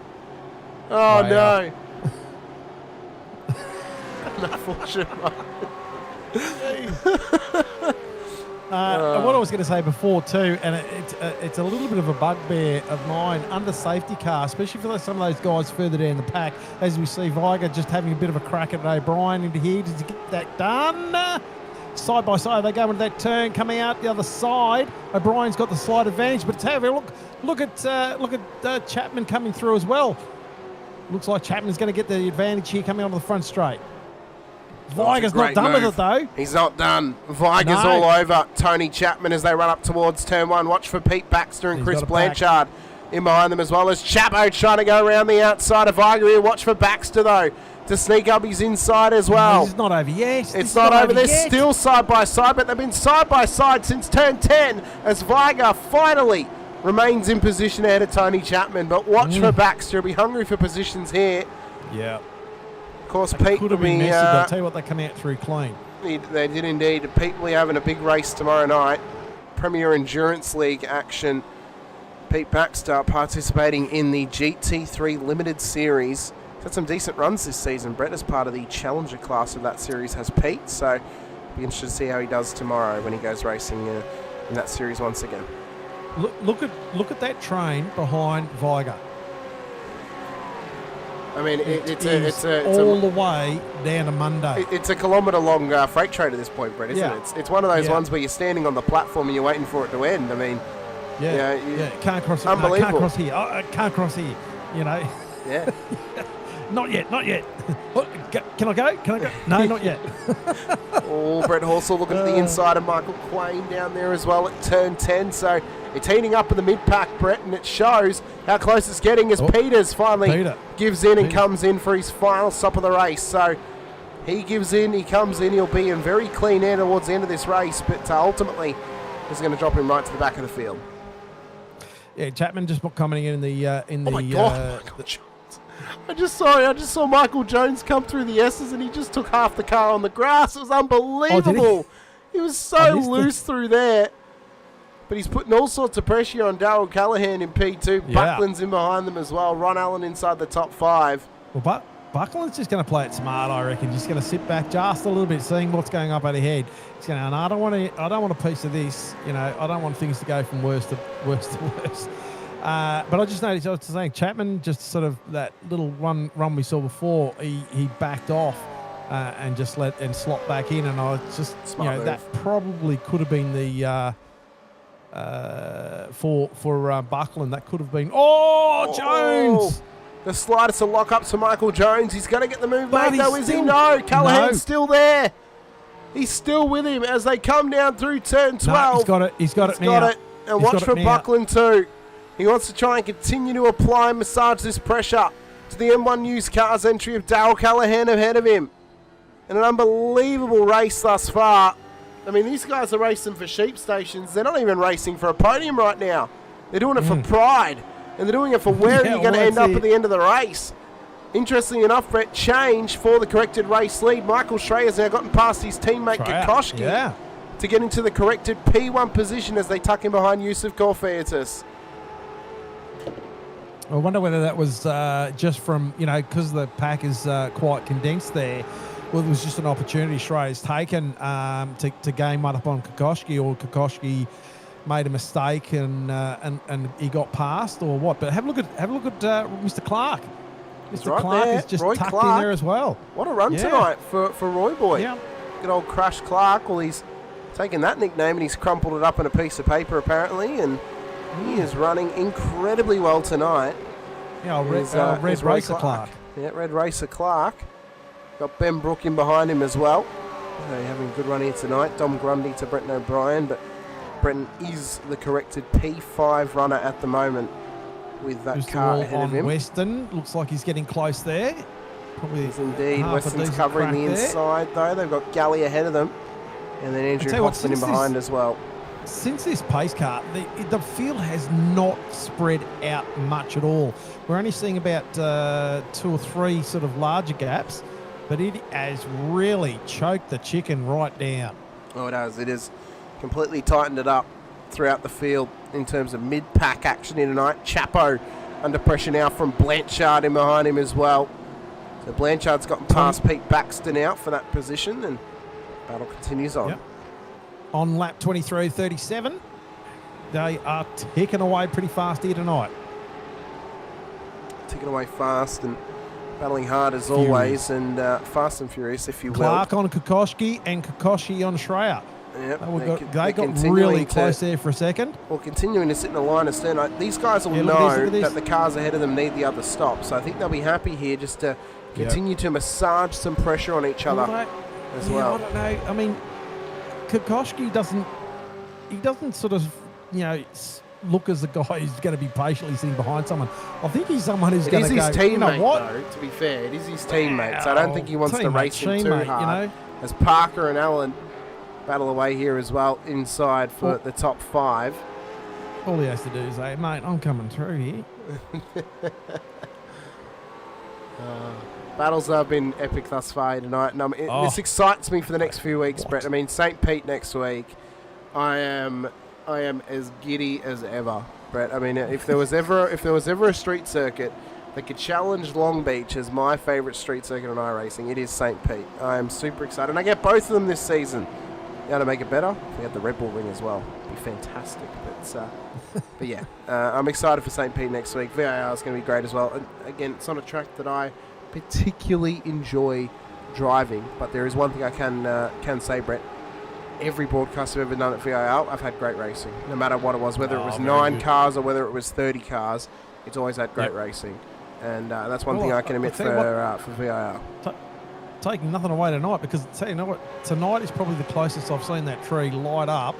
B: Oh, no. Unfortunate.
C: What I was going to say before too, and it's a little bit of a bugbear of mine under safety car, especially for some of those guys further down the pack, as we see Viger just having a bit of a crack at O'Brien into here. Did you get that done? Side by side, they go into that turn, coming out the other side. O'Brien's got the slight advantage, but however, look at Chapman coming through as well. Looks like Chapman's going to get the advantage here coming onto the front straight. Weiger's not done with it, though.
B: He's not done. Weiger's all over Tony Chapman as they run up towards turn one. Watch for Pete Baxter and Chris Blanchard in behind them, as well as Chapo trying to go around the outside of Weiger here. Watch for Baxter, though, to sneak up his inside as well.
C: It's not over yet.
B: It's not over. They're still side by side, but they've been side by side since turn 10 as Weiger finally remains in position ahead of Tony Chapman. But watch for Baxter. He'll be hungry for positions here.
C: Yeah.
B: Of course, Pete
C: could
B: will
C: have
B: be...
C: been I'll tell you what, they come out through clean.
B: They did indeed. Pete will be having a big race tomorrow night. Premier Endurance League action. Pete Baxter participating in the GT3 Limited Series. He's had some decent runs this season, Brett, as part of the Challenger class of that series has Pete. So be interested to see how he does tomorrow when he goes racing in that series once again.
C: Look at that train behind Weiger.
B: I mean, it's
C: all the way down to Monday.
B: It's a kilometre-long freight train at this point, Brett, isn't it? It's one of those ones where you're standing on the platform and you're waiting for it to end. I mean,
C: can't cross.
B: Unbelievable.
C: Can't cross here. Can't cross here. You know.
B: Yeah.
C: Not yet. Can I go? No, not yet.
B: Brett Horsell looking at the inside of Michael Quain down there as well at turn 10. So it's heating up in the mid-pack, Brett, and it shows how close it's getting as Peters finally gives in and comes in for his final stop of the race. So he gives in, he comes in, he'll be in very clean air towards the end of this race, but ultimately is going to drop him right to the back of the field. Yeah,
C: Chapman just commenting in the
B: oh my God. I just saw Michael Jones come through the S's and he just took half the car on the grass. It was unbelievable. He was so loose through there. But he's putting all sorts of pressure on Darryl Callahan in P2. Buckland's in behind them as well. Ron Allen inside the top 5.
C: Well, Buckland's just going to play it smart, I reckon. Just going to sit back just a little bit, seeing what's going up ahead. He's going, no, I don't want a piece of this. You know, I don't want things to go from worse to worse. But I just noticed, I was saying, Chapman just sort of that little run we saw before, he backed off and just slot back in, and I was just, smart move. That probably could have been the for Buckland. That could have been Jones.
B: The slider to lock up to Michael Jones. He's going to get the move made, though, is he? No, Callahan's still there. He's still with him as they come down through turn 12.
C: No, he's got it now.
B: And watch for Buckland too. He wants to try and continue to apply and massage this pressure to the M1 News Cars entry of Darryl Callahan ahead of him. And an unbelievable race thus far. I mean, these guys are racing for sheep stations. They're not even racing for a podium right now. They're doing it for pride. And they're doing it for where you're going to end up at the end of the race. Interestingly enough, Brett, change for the corrected race lead. Michael Schreier's now gotten past his teammate Kokoschki to get into the corrected P1 position as they tuck in behind Yusuf Korfeatis.
C: I wonder whether that was just from, because the pack is quite condensed there. Well, it was just an opportunity Schreier's taken to gain one up on Kokoschki, or Kokoschki made a mistake and he got past, or what? But have a look at Mr. Clark. Mr. Clark is just Roy tucked in there as well.
B: What a run tonight for Roy Boy.
C: Yeah.
B: Good old Crash Clark. Well, he's taken that nickname and he's crumpled it up in a piece of paper apparently, and he is running incredibly well tonight.
C: Yeah, Red Racer Clark.
B: Yeah, Red Racer Clark. Got Ben Brook in behind him as well. They're having a good run here tonight. Dom Grundy to Brenton O'Brien, but Brenton is the corrected P5 runner at the moment with that car ahead of him.
C: Weston looks like he's getting close there. Probably
B: is indeed. Weston's covering the inside though. They've got Galley ahead of them, and then Andrew Hoffman in behind as well.
C: Since this pace car, the field has not spread out much at all. We're only seeing about 2 or 3 sort of larger gaps, but it has really choked the chicken right down.
B: Oh, it has. It has completely tightened it up throughout the field in terms of mid-pack action here tonight. Chapo under pressure now from Blanchard in behind him as well. So Blanchard's gotten past Pete Baxter now for that position, and battle continues on.
C: Yep. On lap 23.37, they are ticking away pretty fast here tonight.
B: Ticking away fast and battling hard as always, and fast and furious, if you will.
C: Clark on Kokoschki and Kokoschki on Schreier.
B: Yep,
C: they got really close there for a second.
B: Well, continuing to sit in the line of stern. These guys will know that the cars ahead of them need the other stop, so I think they'll be happy here just to continue to massage some pressure on each other. as well.
C: I don't know. I mean, Kokoschki doesn't sort of, look as the guy who's going to be patiently sitting behind someone. I think he's someone who's going to go,
B: It is his teammate,
C: you know what?
B: though, to be fair. It is his teammate, so I don't think he wants to race him too hard. As Parker and Allen battle away here as well, inside for the top 5.
C: All he has to do is say, mate, I'm coming through here.
B: Battles have been epic thus far tonight, and this excites me for the next few weeks, Brett. I mean, St. Pete next week, I am as giddy as ever, Brett. I mean, if there was ever a street circuit that could challenge Long Beach as my favourite street circuit on iRacing, it is St. Pete. I am super excited, and I get both of them this season. To make it better, if we had the Red Bull ring as well, it'd be fantastic. But yeah, I'm excited for St. Pete next week. VAR is going to be great as well. And again, it's not a track that I particularly enjoy driving, but there is one thing I can say, Brett. Every broadcast I've ever done at VAR, I've had great racing, no matter what it was, whether it was 9 cars or whether it was 30 cars. It's always had great racing, and that's one thing I can admit for VAR.
C: Taking nothing away tonight, because tonight is probably the closest I've seen that tree light up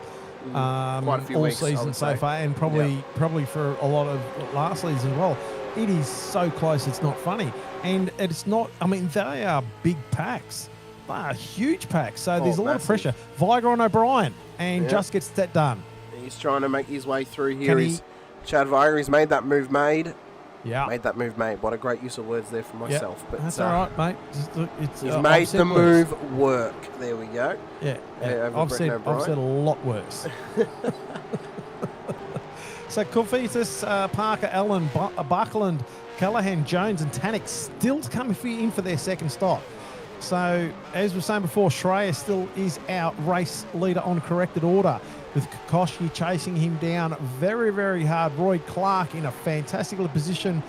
B: quite a few
C: all
B: weeks,
C: season so far, and probably for a lot of last season as well. It is so close, it's not funny. And it's not, I mean, they are big packs. They are huge packs, so there's a lot of pressure. Viger on O'Brien, and just gets that done. He's
B: trying to make his way through here. Chad Viger, he's made that move made.
C: Yeah.
B: Made that move made. What a great use of words there for myself.
C: Yep.
B: But
C: that's all right, mate.
B: He's made the move work. There we go.
C: Yeah. I've said a lot worse. So Kofetis, Parker, Allen, Buckland, Callahan, Jones and Tannick still coming in for their second stop. So, as we were saying before, Schreier still is our race leader on corrected order, with Kokoschki chasing him down very, very hard. Roy Clark in a fantastic little position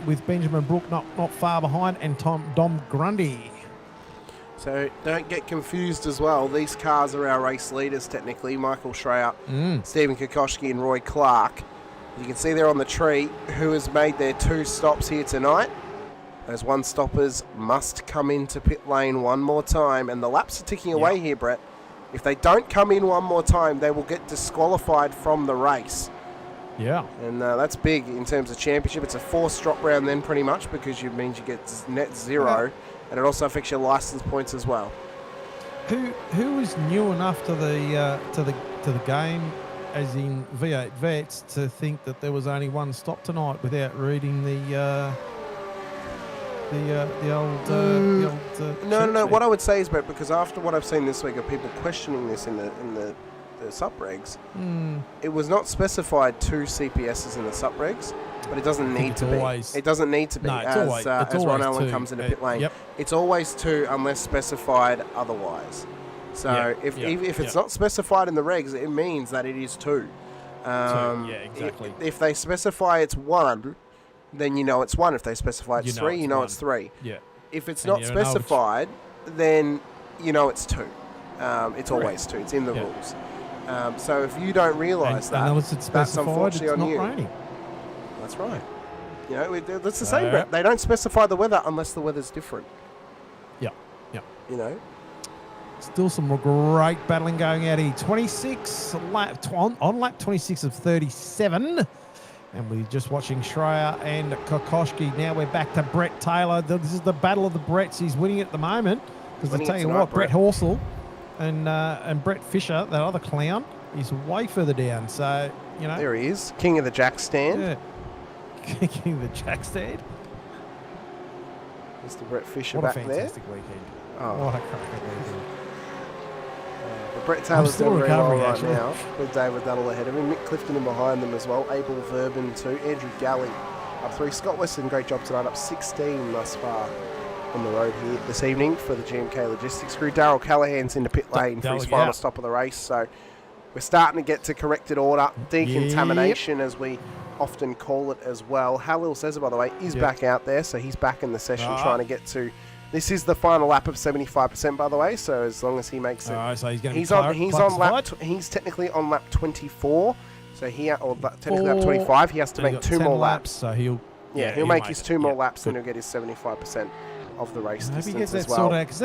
C: with Benjamin Brook not far behind, and Dom Grundy.
B: So don't get confused as well. These cars are our race leaders technically. Michael Schreier, Stephen Kokoschki and Roy Clark. You can see there on the tree who has made their 2 stops here tonight. Those 1-stoppers must come into pit lane one more time, and the laps are ticking away here, Brett. If they don't come in one more time, they will get disqualified from the race.
C: Yeah.
B: And that's big in terms of championship. It's a 4-strop round then pretty much, because it means you get net 0, and it also affects your license points as well.
C: Who is new enough to the game, as in V8 Vets, to think that there was only 1 stop tonight without reading the old
B: No. What I would say is, Brett, because after what I've seen this week of people questioning this in the sub-regs, it was not specified 2 CPSs in the sub-regs, but it doesn't need to be. It doesn't need to be, as Ron Allen comes into pit lane. It's always 2 unless specified otherwise. So if it's not specified in the regs, it means that it is 2.
C: Exactly.
B: If they specify it's 1, then you know it's 1. If they specify it's 3, you know it's 3.
C: Yeah.
B: If it's not specified, then you know it's 2. It's always 2. It's in the rules. So if you don't realise that, that's unfortunately on you.
C: Raining.
B: That's right. That's the same. But they don't specify the weather unless the weather's different.
C: Yeah.
B: Still
C: some great battling going out here. 26 on lap 26 of 37. And we're just watching Schreier and Kokoschki. Now we're back to Brett Taylor. This is the battle of the Bretts. He's winning at the moment. Because I tell you what, Brett Horsell and Brett Fisher, that other clown, is way further down. So,
B: there he is. King of the Jack stand.
C: Yeah. King of the Jack stand.
B: Mr. Brett Fisher
C: back
B: there.
C: What a fantastic weekend. What a cracking weekend.
B: Brett Taylor's doing very well right now, with David Duddle ahead of him. Mick Clifton in behind them as well. Abel Verben too. Andrew Galley up 3. Scott Weston, great job tonight, up 16 thus far on the road here this evening for the GMK Logistics crew. Darryl Callahan's into pit lane for his final stop of the race. So we're starting to get to corrected order. Decontamination, as we often call it as well. Halil Cesar, by the way, is back out there. So he's back in the session trying to get to... This is the final lap of 75%, by the way. So as long as he makes it,
C: so he's on
B: lap. He's technically on lap 24. So technically lap 25. He has to make 2 more laps.
C: So he'll
B: make his 2 more laps, then he'll get his 75% of the race distance as well.
C: Because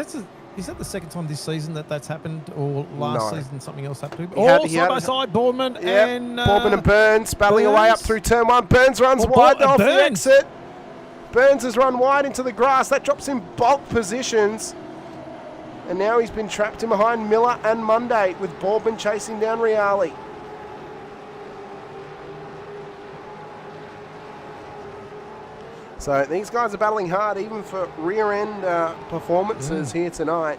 C: Is that the second time this season that's happened, or last season something else happened? Side by side, Boardman and
B: Boardman and Burns battling away up through turn 1. Burns runs wide off the exit. Burns has run wide into the grass. That drops him bulk positions. And now he's been trapped in behind Miller and Monday, with Boardman chasing down Reali. So these guys are battling hard, even for rear-end performances here tonight.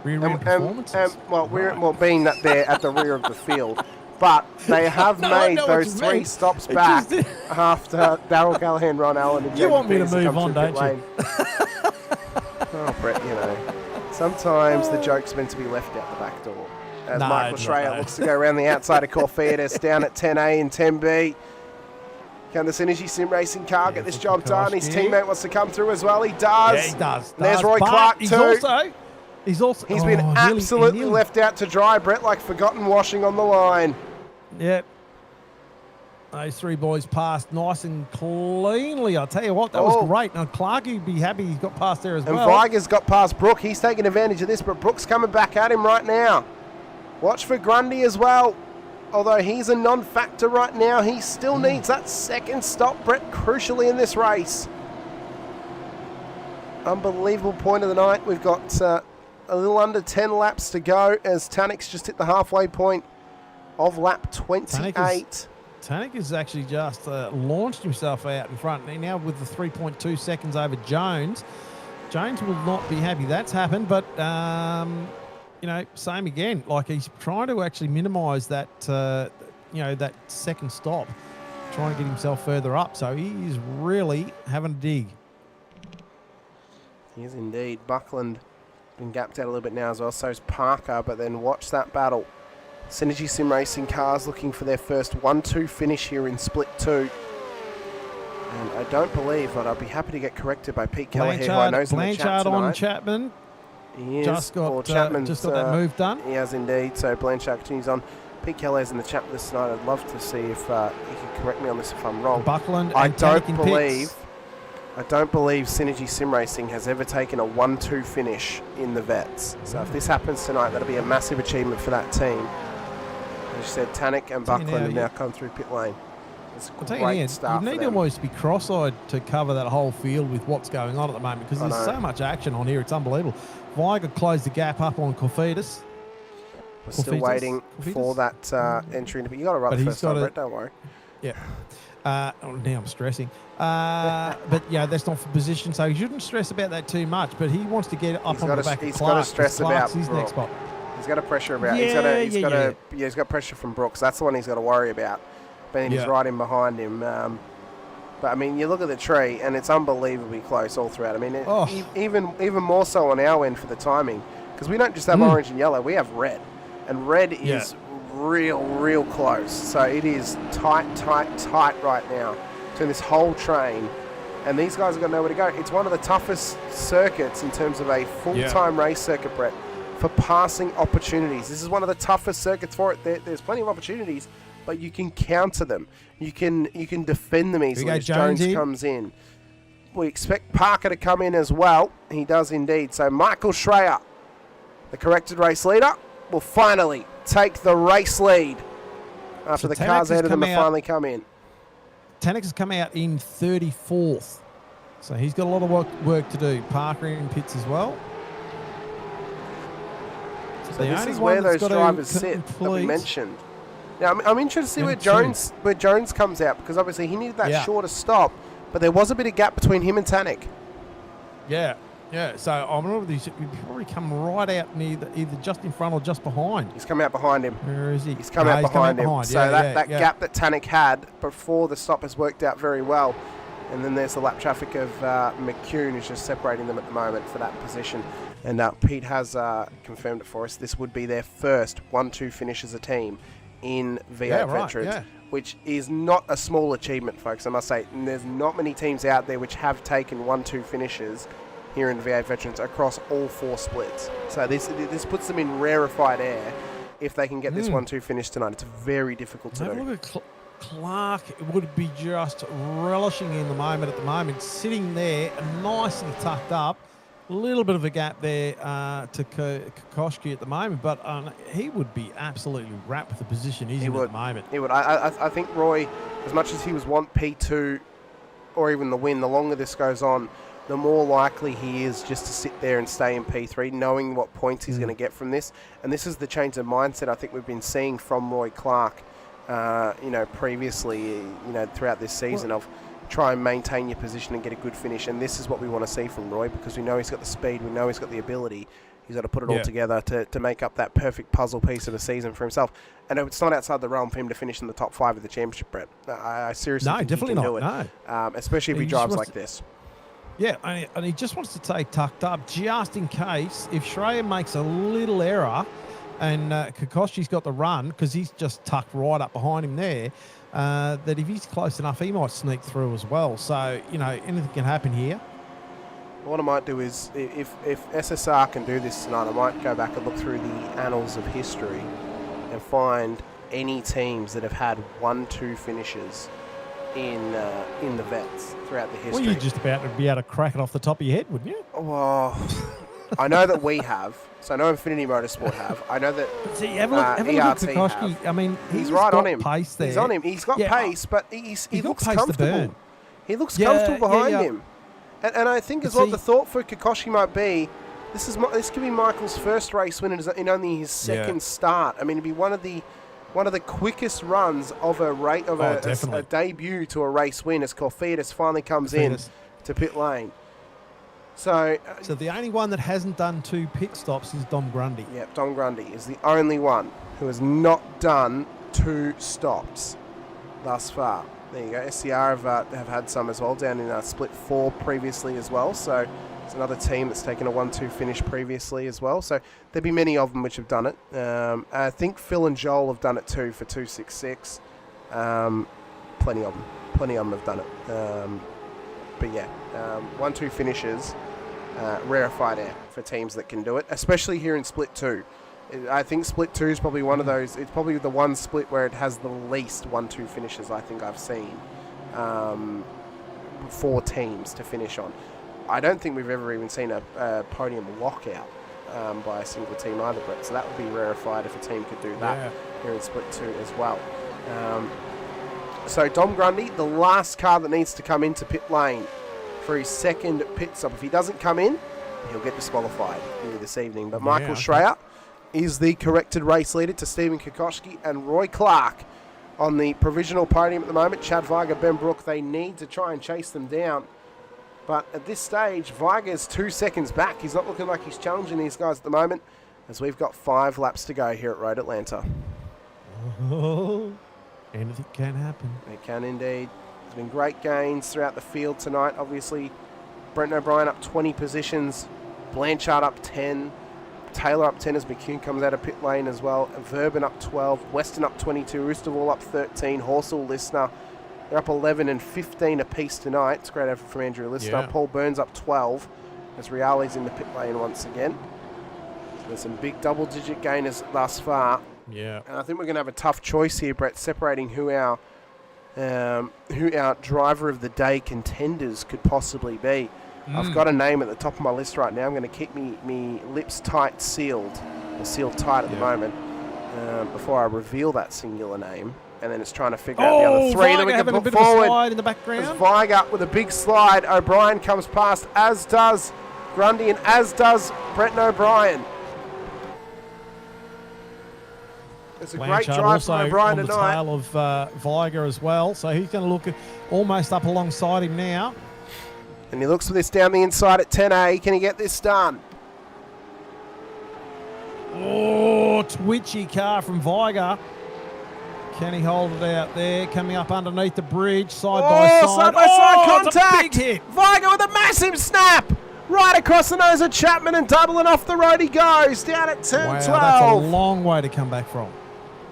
C: Rear-end performances?
B: Being that they're at the rear of the field. But they have made those 3 stops back after Darryl Callahan, Ron Allen, and
C: you want me to move on, don't you?
B: Oh, Brett, you know, sometimes the joke's meant to be left out the back door. As Michael Schreier looks to go around the outside of Corfetus, down at 10A and 10B. Can the Synergy Sim Racing car get this job done? His teammate wants to come through as well. He does.
C: Yeah, he does.
B: There's Roy Clark too.
C: He's been
B: absolutely left out to dry, Brett, like forgotten washing on the line.
C: Yep. Those 3 boys passed nice and cleanly. I'll tell you what, that was great. Now, Clarkie would be happy he's got past there as well.
B: And Viger's got past Brooke. He's taking advantage of this, but Brooke's coming back at him right now. Watch for Grundy as well. Although he's a non-factor right now, he still needs that second stop, Brett, crucially in this race. Unbelievable point of the night. We've got a little under 10 laps to go as Tanek's just hit the halfway point of lap 28.
C: Tanek has actually just launched himself out in front. Now with the 3.2 seconds over Jones. Jones will not be happy that's happened, but... you know, same again. Like, he's trying to actually minimise that, that second stop, trying to get himself further up. So he is really having a dig.
B: He is indeed. Buckland been gapped out a little bit now as well. So is Parker, but then watch that battle. Synergy Sim Racing cars looking for their first 1-2 finish here in Split 2. And I don't believe, but I'll be happy to get corrected by Pete Kelleher, who I know is in the chat tonight.
C: On Chapman.
B: He is.
C: Just got that move done.
B: He has indeed. So Blanchard continues on. Pete Kelleher's in the chat this tonight. I'd love to see if he can correct me on this if I'm wrong.
C: Buckland
B: I don't believe Synergy Sim Racing has ever taken a 1-2 finish in the Vets. So if this happens tonight, that'll be a massive achievement for that team. As you said, Tanek and Buckland have now come through pit lane. It's a great start.
C: You need to almost be cross-eyed to cover that whole field with what's going on at the moment, because there's so much action on here. It's unbelievable. Viger closed the gap up on Corfetus.
B: We're still waiting for that entry into. You got to run the first time, Brett. Don't worry.
C: Yeah. Now I'm stressing. But yeah, that's not for position, so he shouldn't stress about that too much. But he wants to get up on the back of Clark.
B: He's got to stress about
C: his next spot.
B: He's got a pressure about. He's got pressure from Brooks. That's the one he's got to worry about. But he's right in behind him. But I mean, you look at the tree, and it's unbelievably close all throughout. I mean, even more so on our end for the timing, because we don't just have orange and yellow; we have red, and red is real close. So it is tight right now to this whole train, and these guys have got nowhere to go. It's one of the toughest circuits in terms of a full-time race circuit, Brett, for passing opportunities. This is one of the toughest circuits for it. There's plenty of opportunities, but you can counter them. You can defend them easily as Jones comes in. We expect Parker to come in as well. He does indeed. So Michael Schreier, the corrected race leader, will finally take the race lead after the cars ahead of them have finally come in.
C: Tanek has come out in 34th. So he's got a lot of work to do. Parker in pits as well.
B: So this is where those drivers sit that we mentioned. Now, I'm interested to see where Jones comes out, because obviously he needed that shorter stop, but there was a bit of gap between him and Tanek.
C: Yeah. So I'm not he's probably come right out near either just in front or just behind.
B: He's come out behind him.
C: Where is he?
B: He's come out behind him. So that gap that Tanek had before the stop has worked out very well. And then there's the lap traffic of McCune, who's just separating them at the moment for that position. And Pete has confirmed it for us. This would be their first 1-2 finish as a team in V8 Veterans, which is not a small achievement, folks, I must say. And there's not many teams out there which have taken 1-2 finishes here in V8 Veterans across all 4 splits. So this puts them in rarefied air if they can get this 1-2 finish tonight. It's very difficult to do.
C: Look at Clark would be just relishing in the moment at the moment, sitting there nicely tucked up, little bit of a gap there to Kokoschki at the moment, but he would be absolutely wrapped with the position he's in at the moment.
B: He would. I think Roy, as much as he was want P2 or even the win, the longer this goes on, the more likely he is just to sit there and stay in P3, knowing what points he's going to get from this. And this is the change of mindset I think we've been seeing from Roy Clark, previously, throughout this season of try and maintain your position and get a good finish. And this is what we want to see from Roy, because we know he's got the speed, we know he's got the ability. He's got to put it all together to make up that perfect puzzle piece of a season for himself. And it's not outside the realm for him to finish in the top 5 of the championship, Brett. I seriously think
C: definitely
B: he can
C: not.
B: do it, especially if he drives like this.
C: Yeah, and he just wants to stay tucked up just in case if Schreier makes a little error and Kokoschki's got the run, because he's just tucked right up behind him there, that if he's close enough, he might sneak through as well. So, anything can happen here.
B: What I might do is, if SSR can do this tonight, I might go back and look through the annals of history and find any teams that have had 1-2 finishes in the vets throughout the history.
C: Well, you're just about to be able to crack it off the top of your head, wouldn't you?
B: Well, I know that we have. So I know Infinity Motorsport have. I know that
C: see, have a look at Kokoschki. I mean,
B: he's right on him.
C: Pace there.
B: He's on him. He's got pace, but he looks comfortable. He looks comfortable behind him. And I think as well, the thought for Kokoschki might be, this could be Michael's first race win in only his second start. I mean, it'd be one of the quickest runs of a debut to a race win as Corfitas finally comes in to pit lane. So
C: the only one that hasn't done 2 pit stops is Dom Grundy.
B: Yeah, Dom Grundy is the only one who has not done 2 stops thus far. There you go. SCR have had some as well down in split 4 previously as well. So it's another team that's taken a 1-2 finish previously as well. So there'll be many of them which have done it. I think Phil and Joel have done it too for 266. Plenty of them have done it. But yeah, 1-2 finishes, rarefied air for teams that can do it, especially here in split 2. I think split 2 is probably one of those. It's probably the one split where it has the least 1-2 finishes I think I've seen for teams to finish on. I don't think we've ever even seen a podium lockout by a single team either, Brett. So that would be rarefied if a team could do that here in split 2 as well. So Dom Grundy, the last car that needs to come into pit lane for his second pit stop. If he doesn't come in, he'll get disqualified here this evening. But Michael Schreier is the corrected race leader to Stephen Kokoschki and Roy Clark on the provisional podium at the moment. Chad Weiger, Ben Brook, they need to try and chase them down. But at this stage, Weiger's 2 seconds back. He's not looking like he's challenging these guys at the moment, as we've got 5 laps to go here at Road Atlanta.
C: Oh, anything can happen.
B: It can indeed. There's been great gains throughout the field tonight. Obviously, Brent O'Brien up 20 positions. Blanchard up 10. Taylor up 10 as McCune comes out of pit lane as well. Verben up 12. Weston up 22. Oosterwall up 13. Horsell, Listener, they're up 11 and 15 apiece tonight. It's a great effort from Andrew Listener. Yeah. Paul Burns up 12 as Reale's in the pit lane once again. So there's some big double-digit gainers thus far.
C: Yeah.
B: And I think we're going to have a tough choice here, Brett, separating who our driver of the day contenders could possibly be. I've got a name at the top of my list right now. I'm going to keep me lips tight sealed, or sealed tight at the moment, before I reveal that singular name. And then it's trying to figure out the other 3 that we can put forward.
C: In the background.
B: Weiger with a big slide. O'Brien comes past, as does Grundy and as does Brett O'Brien. It's a great drive from O'Brien tonight.
C: On the tail of Weiger as well. So he's going to look almost up alongside him now.
B: And he looks for this down the inside at 10A. Can he get this done?
C: Oh, twitchy car from Weiger. Can he hold it out there? Coming up underneath the bridge, side by side
B: contact.
C: It's a big hit.
B: Weiger with a massive snap. Right across the nose of Chapman and doubling off the road he goes. Down at turn 12.
C: That's a long way to come back from.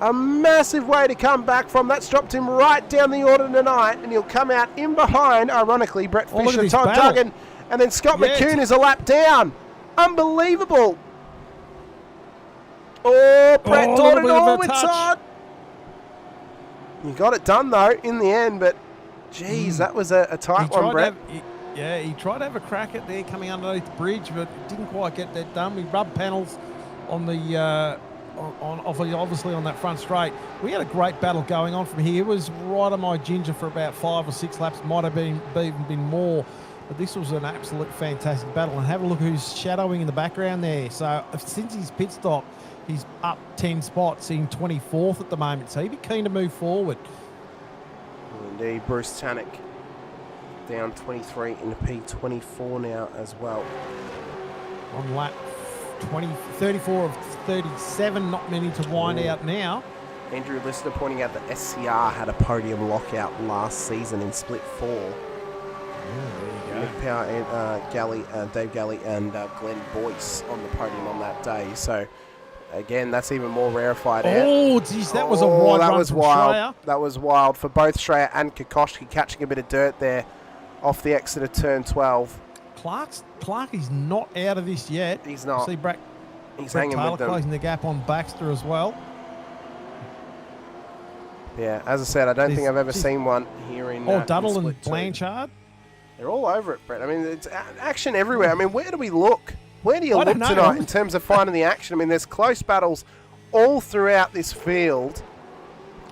B: A massive way to come back from. That's dropped him right down the order tonight, and he'll come out in behind, ironically, Brett Fisher, Todd Duggan, and then Scott McCune is a lap down. Unbelievable. Oh, Brett door to door with Todd. You got it done, though, in the end, but, geez, that was a tight one, Brett.
C: Yeah, he tried to have a crack at there coming underneath the bridge, but didn't quite get that done. We rubbed panels on the obviously on that front straight. We had a great battle going on from here. It was right on my ginger for about 5 or 6 laps. Might have even been more. But this was an absolute fantastic battle. And have a look who's shadowing in the background there. So since his pit stop, he's up 10 spots in 24th at the moment. So he'd be keen to move forward.
B: Indeed, Bruce Tannock down 23 into P24 now as well.
C: On lap 34 of 37, not many to wind out now.
B: Andrew Lister pointing out that SCR had a podium lockout last season in split 4. Nick Power and Dave Galley and Glenn Boyce on the podium on that day. So again, that's even more rarefied out.
C: Oh, geez, that was a wide
B: that
C: run
B: was
C: from
B: wild.
C: Schreier.
B: That was wild for both Schreier and Kokoschki, catching a bit of dirt there off the exit of turn 12.
C: Clark is not out of this yet.
B: He's not.
C: See Brett
B: hanging
C: Taylor
B: with them.
C: closing the gap on Baxter as well.
B: Yeah, as I said, I don't think I've ever seen one here in
C: Duddle
B: in
C: and
B: split 2.
C: Blanchard.
B: They're all over it, Brett. I mean, it's action everywhere. I mean, where do we look? Where do you
C: I
B: look
C: don't know.
B: tonight in terms of finding the action? I mean, there's close battles all throughout this field.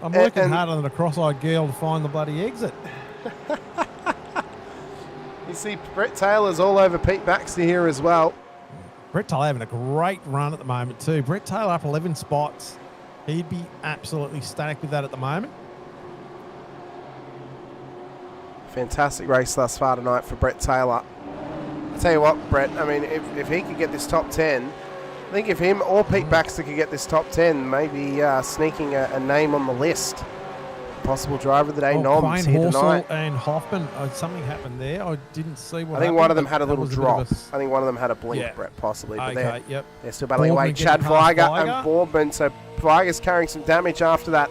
C: I'm working harder than a cross-eyed girl to find the bloody exit.
B: You see Brett Taylor's all over Pete Baxter here as well.
C: Brett Taylor having a great run at the moment too. Brett Taylor up 11 spots. He'd be absolutely static with that at the moment.
B: Fantastic race thus far tonight for Brett Taylor. I tell you what, Brett, I mean, if he could get this top 10, I think if him or Pete Baxter could get this top 10, maybe sneaking a name on the list. Possible driver of the day noms here tonight.
C: And Hoffman, something happened there. I didn't see what happened.
B: I think one of them had a little
C: was
B: drop.
C: I
B: think one of them had a blink, Brett, possibly. But
C: okay,
B: they're still battling away.
C: Boardman
B: Chad
C: getting past
B: Weiger and Boardman. So Weiger's carrying some damage after that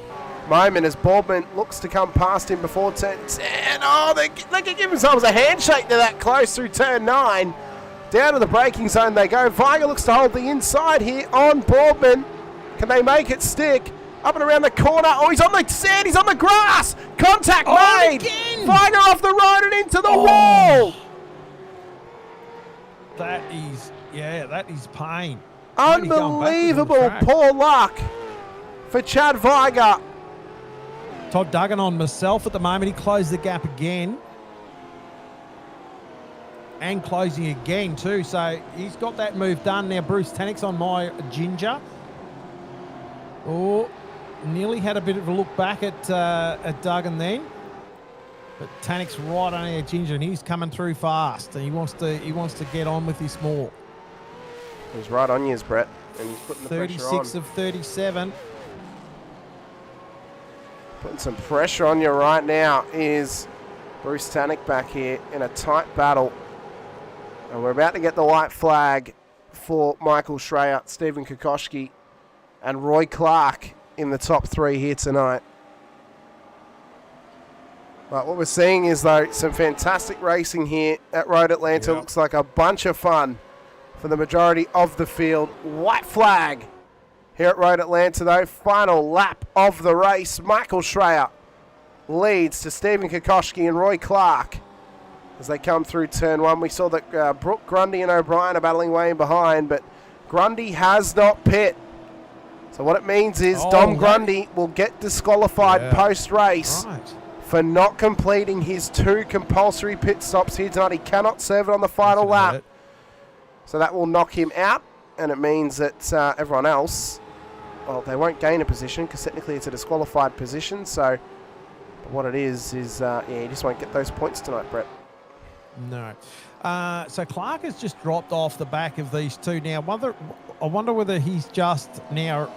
B: moment as Boardman looks to come past him before turn 10. Oh, they can give themselves a handshake. They're that close through turn 9. Down to the braking zone they go. Weiger looks to hold the inside here on Boardman. Can they make it stick? Up and around the corner. Oh, he's on the sand. He's on the grass. Contact made.
C: Again.
B: Weiger off the road and into the wall.
C: That is pain.
B: Unbelievable poor luck for Chad Weiger.
C: Todd Duggan on myself at the moment. He closed the gap again. And closing again too. So he's got that move done. Now Bruce Tannock's on my ginger. Oh, nearly had a bit of a look back at Duggan then. But Tannock's right on our ginger and he's coming through fast. And he wants to get on with this more.
B: He's right on you, Brett. And he's putting the pressure on.
C: 36 of 37.
B: Putting some pressure on you right now is Bruce Tannock back here in a tight battle. And we're about to get the white flag for Michael Schreier, Stephen Kokoschki, and Roy Clark in the top 3 here tonight. But what we're seeing is, though, some fantastic racing here at Road Atlanta. Looks like a bunch of fun for the majority of the field. White flag here at Road Atlanta, though. Final lap of the race. Michael Schreier leads to Stephen Kokoschki and Roy Clark as they come through turn 1. We saw that Brooke Grundy and O'Brien are battling way in behind, but Grundy has not pit. So what it means is Dom Grundy will get disqualified post-race for not completing his 2 compulsory pit stops here tonight. He cannot serve it on the final lap. So that will knock him out, and it means that everyone else, well, they won't gain a position because technically it's a disqualified position. So but what it is you just won't get those points tonight, Brett.
C: No. So Clark has just dropped off the back of these two. Now, I wonder whether he's just now,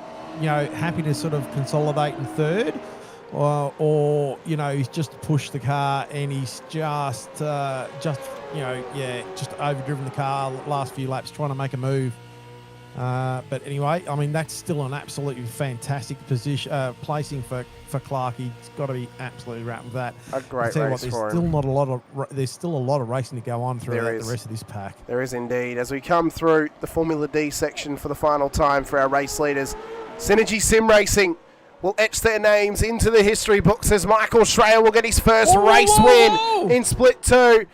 C: happy to sort of consolidate in third, or he's just pushed the car and he's just overdriven the car the last few laps trying to make a move. But anyway, I mean, that's still an absolutely fantastic position, placing for Clark. He's got to be absolutely wrapped with that.
B: A great race for him.
C: There's still a lot of racing to go on throughout the rest of this pack.
B: There is indeed. As we come through the Formula D section for the final time for our race leaders, Synergy Sim Racing will etch their names into the history books as Michael Schreier will get his first race win in Split 2.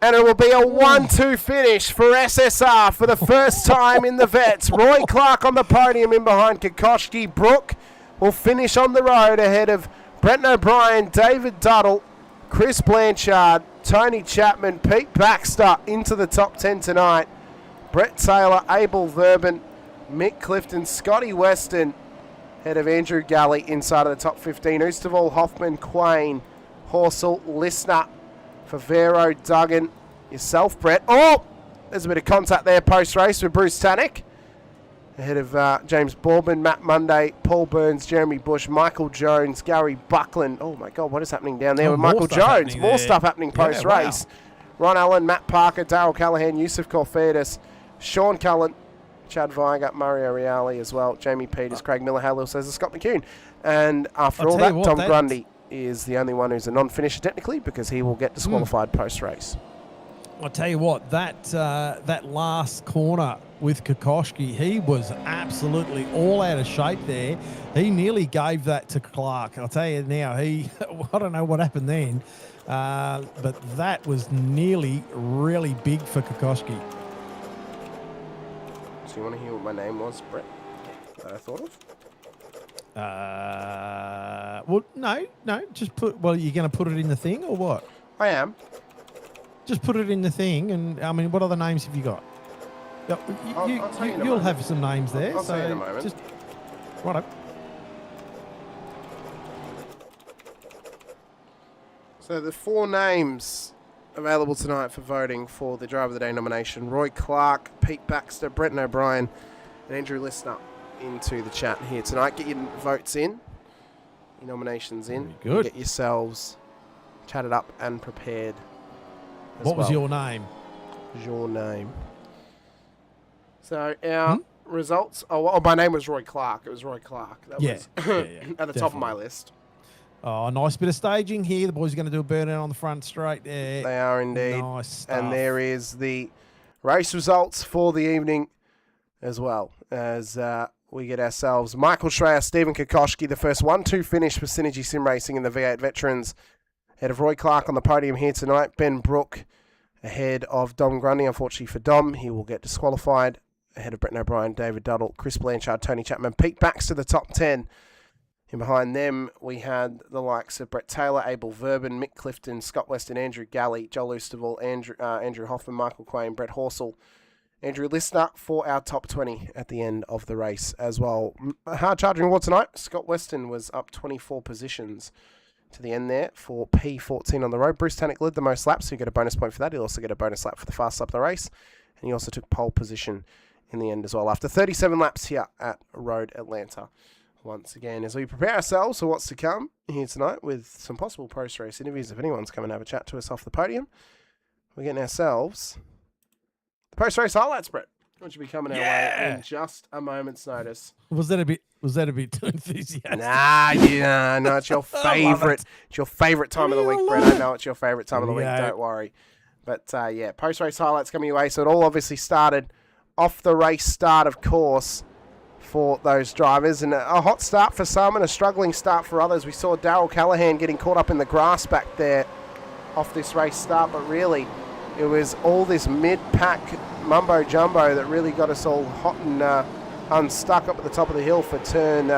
B: And it will be a 1-2 finish for SSR for the first time in the Vets. Roy Clark on the podium in behind Kokoschki. Brooke will finish on the road ahead of Brent O'Brien, David Duddle, Chris Blanchard, Tony Chapman, Pete Baxter into the top 10 tonight. Brett Taylor, Abel Verben, Mick Clifton, Scotty Weston, ahead of Andrew Galley inside of the top 15. Oosterval, Hoffman, Quain, Horsell, Listener, Favero, Duggan, yourself, Brett. Oh, there's a bit of contact there post-race with Bruce Tannick. Ahead of James Bourman, Matt Monday, Paul Burns, Jeremy Bush, Michael Jones, Gary Buckland. Oh, my God, what is happening down there with Michael Jones? More stuff happening post-race. Wow. Ron Allen, Matt Parker, Darryl Callahan, Yusuf Corfidis, Sean Cullen, Chad Viger, Mario Reale as well, Jamie Peters, Craig Miller, Halil says Scott McCune. And after all that, Tom Grundy is the only one who's a non-finisher technically because he will get disqualified post-race.
C: I'll tell you what, that last corner with Kokoschki, he was absolutely all out of shape there. He nearly gave that to Clark. I'll tell you now, I don't know what happened then, but that was nearly really big for Kokoschki.
B: So you want to hear what my name was, Brett, that I thought of?
C: Well, no, just put, well, you're going to put it in the thing or what?
B: I am.
C: Just put it in the thing, and I mean, what other names have you got? You'll have some names there.
B: I'll tell you in a moment.
C: Just, right.
B: So the 4 names available tonight for voting for the Driver of the Day nomination: Roy Clark, Pete Baxter, Brenton O'Brien, and Andrew Listener into the chat here tonight. Get your votes in, your nominations in.
C: Good.
B: Get yourselves chatted up and prepared.
C: What was your name?
B: Your name. So our results. Oh, my name was Roy Clark. It was Roy Clark. That was at the top of my list.
C: Oh, nice bit of staging here. The boys are going to do a burnout on the front straight there.
B: They are indeed.
C: Nice stuff.
B: And there is the race results for the evening as well, as we get ourselves Michael Schreier, Stephen Kokoschki, the first 1-2 finish for Synergy Sim Racing in the V8 Veterans. Ahead of Roy Clark on the podium here tonight. Ben Brook ahead of Dom Grundy. Unfortunately for Dom, he will get disqualified. Ahead of Brenton O'Brien, David Duddle, Chris Blanchard, Tony Chapman, Pete Baxter, the top 10. And behind them, we had the likes of Brett Taylor, Abel Verben, Mick Clifton, Scott Weston, Andrew Galley, Joel Oosterval, Andrew Hoffman, Michael Quain, Brett Horsell, Andrew Listener for our top 20 at the end of the race as well. Hard charging award tonight. Scott Weston was up 24 positions to the end there for P14 on the road. Bruce Tannick led the most laps, so you get a bonus point for that. He'll also get a bonus lap for the fast lap of the race. And he also took pole position in the end as well after 37 laps here at Road Atlanta. Once again, as we prepare ourselves for what's to come here tonight with some possible post-race interviews, if anyone's come and have a chat to us off the podium, we're getting ourselves the post-race highlights, Brett, which will be coming our way in just a moment's notice.
C: Was that a bit too enthusiastic?
B: No, it's your favourite. It's your favourite time of the week, Brett. I know it's your favourite time of the week. Don't worry. But post-race highlights coming your way. So it all obviously started off the race start, of course, for those drivers, and a hot start for some and a struggling start for others. We saw Darryl Callahan getting caught up in the grass back there off this race start, but really it was all this mid-pack mumbo-jumbo that really got us all hot and unstuck up at the top of the hill for turn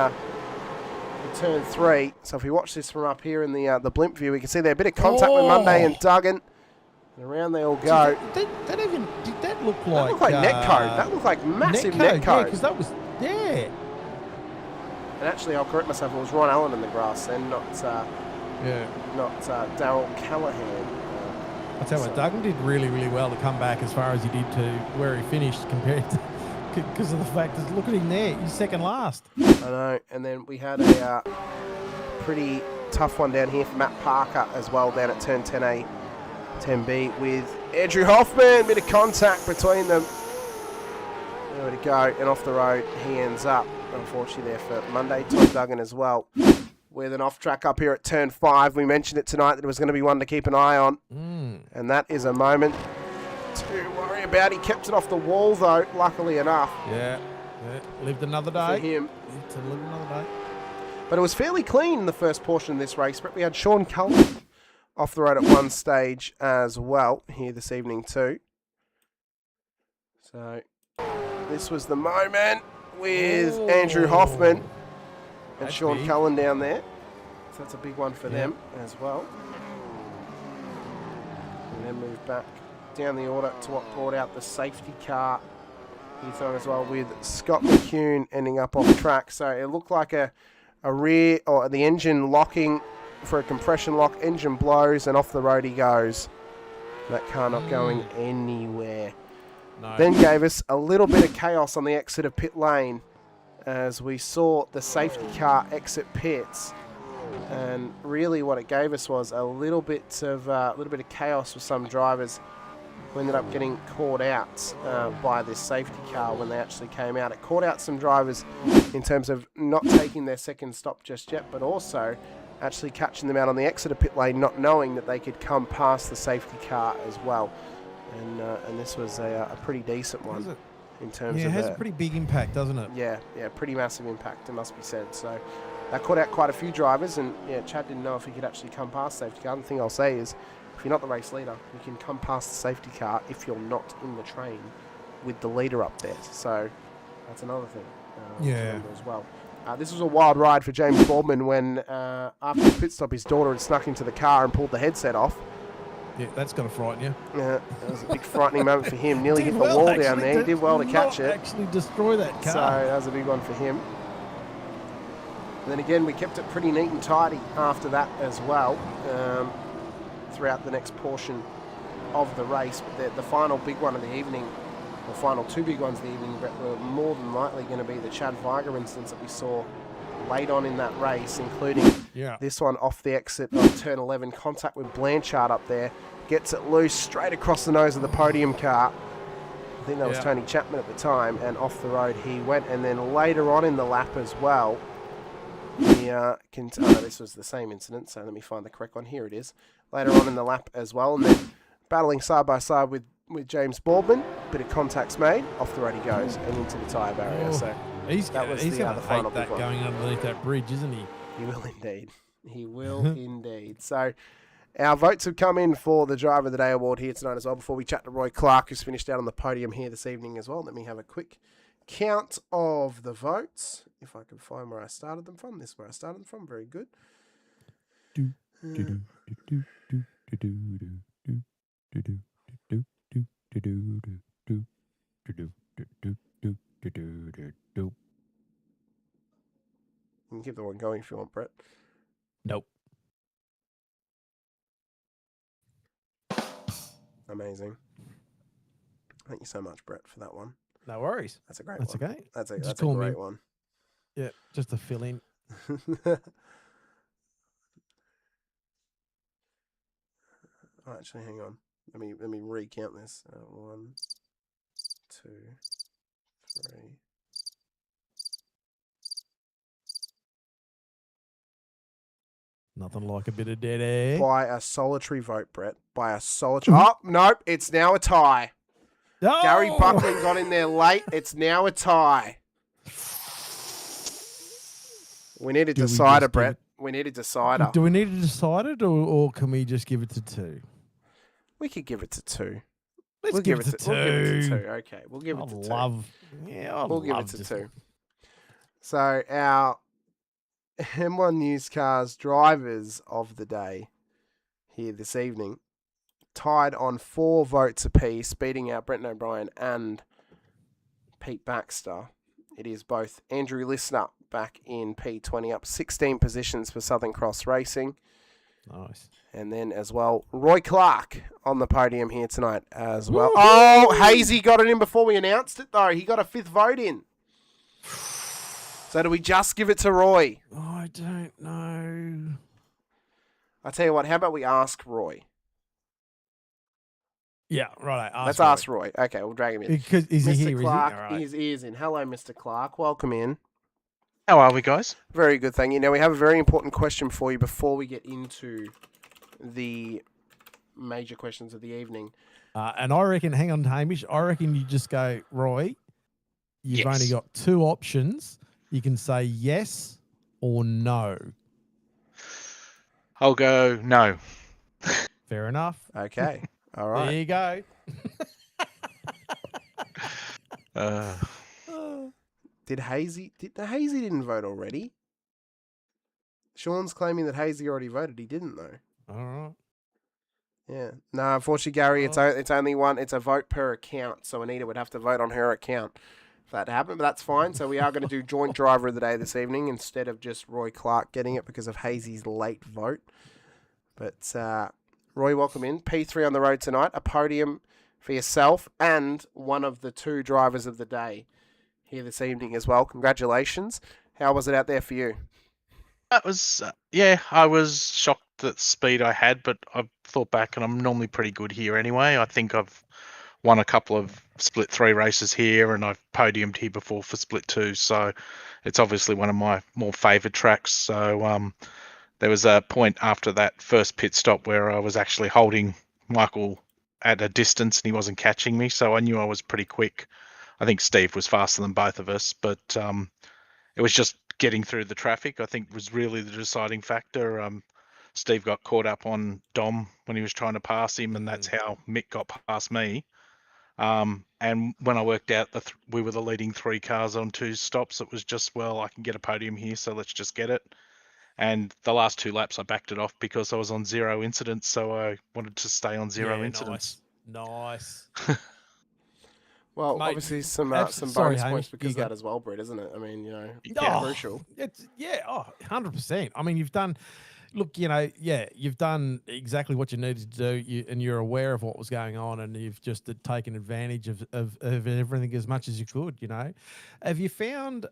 B: 3. So if we watch this from up here in the blimp view, we can see there a bit of contact with Monday and Duggan. And around they all go.
C: Did that look like...
B: That looked like netcode. That looked like massive netcode.
C: Yeah, because that was... Yeah.
B: And actually, I'll correct myself, it was Ron Allen in the grass and not Darryl Callahan.
C: I'll tell you what, Duggan did really, really well to come back as far as he did to where he finished compared to... Because of the fact that, look at him there, he's second last.
B: I know, and then we had a pretty tough one down here for Matt Parker as well down at turn 10A, 10B with Andrew Hoffman. Bit of contact between them. There we go, and off the road he ends up, unfortunately there for Monday. Tom Duggan as well with an off track up here at turn 5. We mentioned it tonight that it was going to be one to keep an eye on, and that is a moment to worry about. He kept it off the wall though, luckily enough.
C: Yeah. Lived another day.
B: For him.
C: Lived to live another day.
B: But it was fairly clean in the first portion of this race, but we had Sean Cullen off the road at one stage as well here this evening too. So this was the moment with Andrew Hoffman and Sean Cullen down there. So that's a big one for them as well. And then move back down the order to what brought out the safety car here tonight as well, with Scott McCune ending up off track. So it looked like a rear, or the engine locking for a compression lock, engine blows and off the road he goes. That car not going anywhere.
C: No.
B: Then gave us a little bit of chaos on the exit of pit lane as we saw the safety car exit pits. And really what it gave us was a little bit of chaos with some drivers who ended up getting caught out by this safety car when they actually came out. It caught out some drivers in terms of not taking their second stop just yet, but also actually catching them out on the exit of pit lane, not knowing that they could come past the safety car as well. And this was a pretty decent one in terms of...
C: it has a pretty big impact, doesn't it?
B: Yeah, pretty massive impact, it must be said. So that caught out quite a few drivers, and Chad didn't know if he could actually come past the safety car. The thing I'll say is, if you're not the race leader, you can come past the safety car if you're not in the train with the leader up there. So that's another thing to remember as well. This was a wild ride for James Boardman when, after the pit stop, his daughter had snuck into the car and pulled the headset off.
C: Yeah, that's going to frighten you.
B: Yeah, that was a big frightening moment for him. Nearly hit the wall down there. He did well to catch it.
C: Actually destroy that car.
B: So that was a big one for him. And then again, we kept it pretty neat and tidy after that as well, throughout the next portion of the race. But the final big one of the evening, the final two big ones of the evening, were more than likely going to be the Chad Weiger instance that we saw late on in that race, including this one off the exit of turn 11. Contact with Blanchard up there. Gets it loose straight across the nose of the podium car. I think that was Tony Chapman at the time, and off the road he went. And then later on in the lap as well, this was the same incident, so let me find the correct one. Here it is. Later on in the lap as well, and then battling side by side with James Boardman. Bit of contacts made. Off the road he goes and into the tyre barrier. So
C: he's
B: that was
C: going to hate
B: final
C: that
B: big
C: going underneath that bridge, isn't he?
B: He will indeed. He will indeed. So our votes have come in for the Driver of the Day award here tonight as well. Before we chat to Roy Clark, who's finished out on the podium here this evening as well, let me have a quick count of the votes. If I can find where I started them from. This is where I started them from. Very good. You can keep the one going if you want, Brett.
C: Nope.
B: Amazing. Thank you so much, Brett, for that one.
C: No worries.
B: That's a great
C: That's
B: one.
C: okay.
B: That's a
C: call
B: great
C: me.
B: one.
C: Yeah, just to fill in.
B: Actually, hang on. Let me recount this. 1, 2, 3.
C: Nothing like a bit of dead air.
B: By a solitary vote, Brett. By a solitary... Oh, nope. It's now a tie.
C: Oh!
B: Gary Buckland got in there late. It's now a tie. We need a decider, Brett. We need a decider.
C: Do we need to decide it, or can we just give it to 2?
B: We could give it to 2.
C: We'll give it to 2.
B: We'll give it to 2. Okay, we'll give it to 2. We'll give it to 2. So our M1 News Cars drivers of the day here this evening tied on 4 votes apiece, beating out Brenton O'Brien and Pete Baxter. It is both Andrew Listener back in P20, up 16 positions for Southern Cross Racing.
C: Nice.
B: And then as well, Roy Clark on the podium here tonight as well. Woo-hoo! Oh, Hazy got it in before we announced it, though. He got a 5th vote in. So do we just give it to Roy?
C: I don't know.
B: I tell you what, how about we ask Roy?
C: Yeah, right.
B: Let's ask Roy. Okay, we'll drag him in.
C: Because is
B: Mr.
C: he here?
B: Clark,
C: is he?
B: he is in. Hello, Mr. Clark. Welcome in.
D: How are we, guys?
B: Very good, thank you. Now, we have a very important question for you before we get into the major questions of the evening.
C: And I reckon, hang on, Hamish, I reckon you just go, Roy, you've only got 2 options. You can say yes or no.
D: I'll go no.
C: Fair enough.
B: Okay. All
C: There
B: right.
C: you go.
B: Did Hazy didn't vote already? Sean's claiming that Hazy already voted. He didn't though.
C: All right.
B: Yeah. No, unfortunately, Gary, it's only one. It's a vote per account, so Anita would have to vote on her account for that to happen. But that's fine. So we are going to do joint driver of the day this evening instead of just Roy Clark getting it because of Hazy's late vote. But Roy, welcome in. P3 on the road tonight. A podium for yourself and one of the two drivers of the day here this evening as well. Congratulations. How was it out there for you?
D: That was, I was shocked at the speed I had, but I've thought back and I'm normally pretty good here anyway. I think I've won a couple of split 3 races here and I've podiumed here before for split 2. So it's obviously one of my more favoured tracks. So there was a point after that first pit stop where I was actually holding Michael at a distance and he wasn't catching me. So I knew I was pretty quick. I think Steve was faster than both of us, but it was just getting through the traffic, I think, was really the deciding factor. Steve got caught up on Dom when he was trying to pass him, and that's how Mick got past me. And when I worked out that we were the leading 3 cars on 2 stops, it was just, well, I can get a podium here, so let's just get it. And the last 2 laps, I backed it off because I was on 0 incidents, so I wanted to stay on 0 incidents.
C: Nice.
B: Well,
C: Mate,
B: obviously some
C: sorry,
B: bonus
C: Hamish,
B: points because
C: you
B: of
C: go.
B: that as well, Brett, isn't it? I mean, crucial.
C: It's 100%. I mean, you've done. Look, you've done exactly what you needed to do, and you're aware of what was going on, and you've just taken advantage of everything as much as you could. Have you found?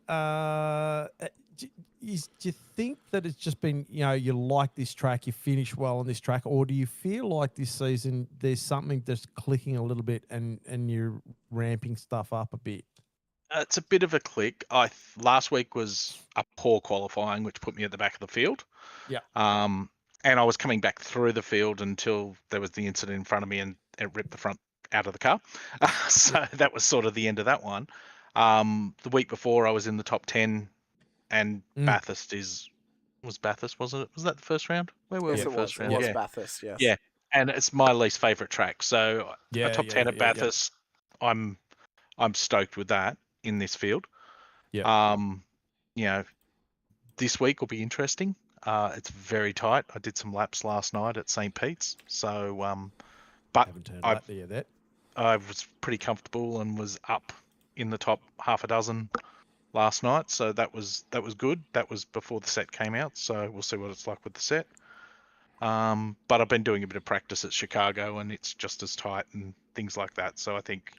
C: Do you think that it's just been, you like this track, you finish well on this track, or do you feel like this season there's something that's clicking a little bit and you're ramping stuff up a bit?
D: It's a bit of a click. Last week was a poor qualifying, which put me at the back of the field.
C: Yeah.
D: And I was coming back through the field until there was the incident in front of me and it ripped the front out of the car. So that was sort of the end of that one. The week before I was in the top 10 and Bathurst was Bathurst, wasn't it? Was that the first round? Where were we
B: Yes, it
D: first
B: was.
D: round?
B: It was Bathurst, yes.
D: Yeah. And it's my least favourite track. So a top 10 at Bathurst, I'm stoked with that in this field.
C: Yeah.
D: This week will be interesting. It's very tight. I did some laps last night at St. Pete's. So but
C: Haven't turned lap there yet.
D: I was pretty comfortable and was up in the top half a dozen last night. So that was good. That was before the set came out. So we'll see what it's like with the set. But I've been doing a bit of practice at Chicago and it's just as tight and things like that. So I think,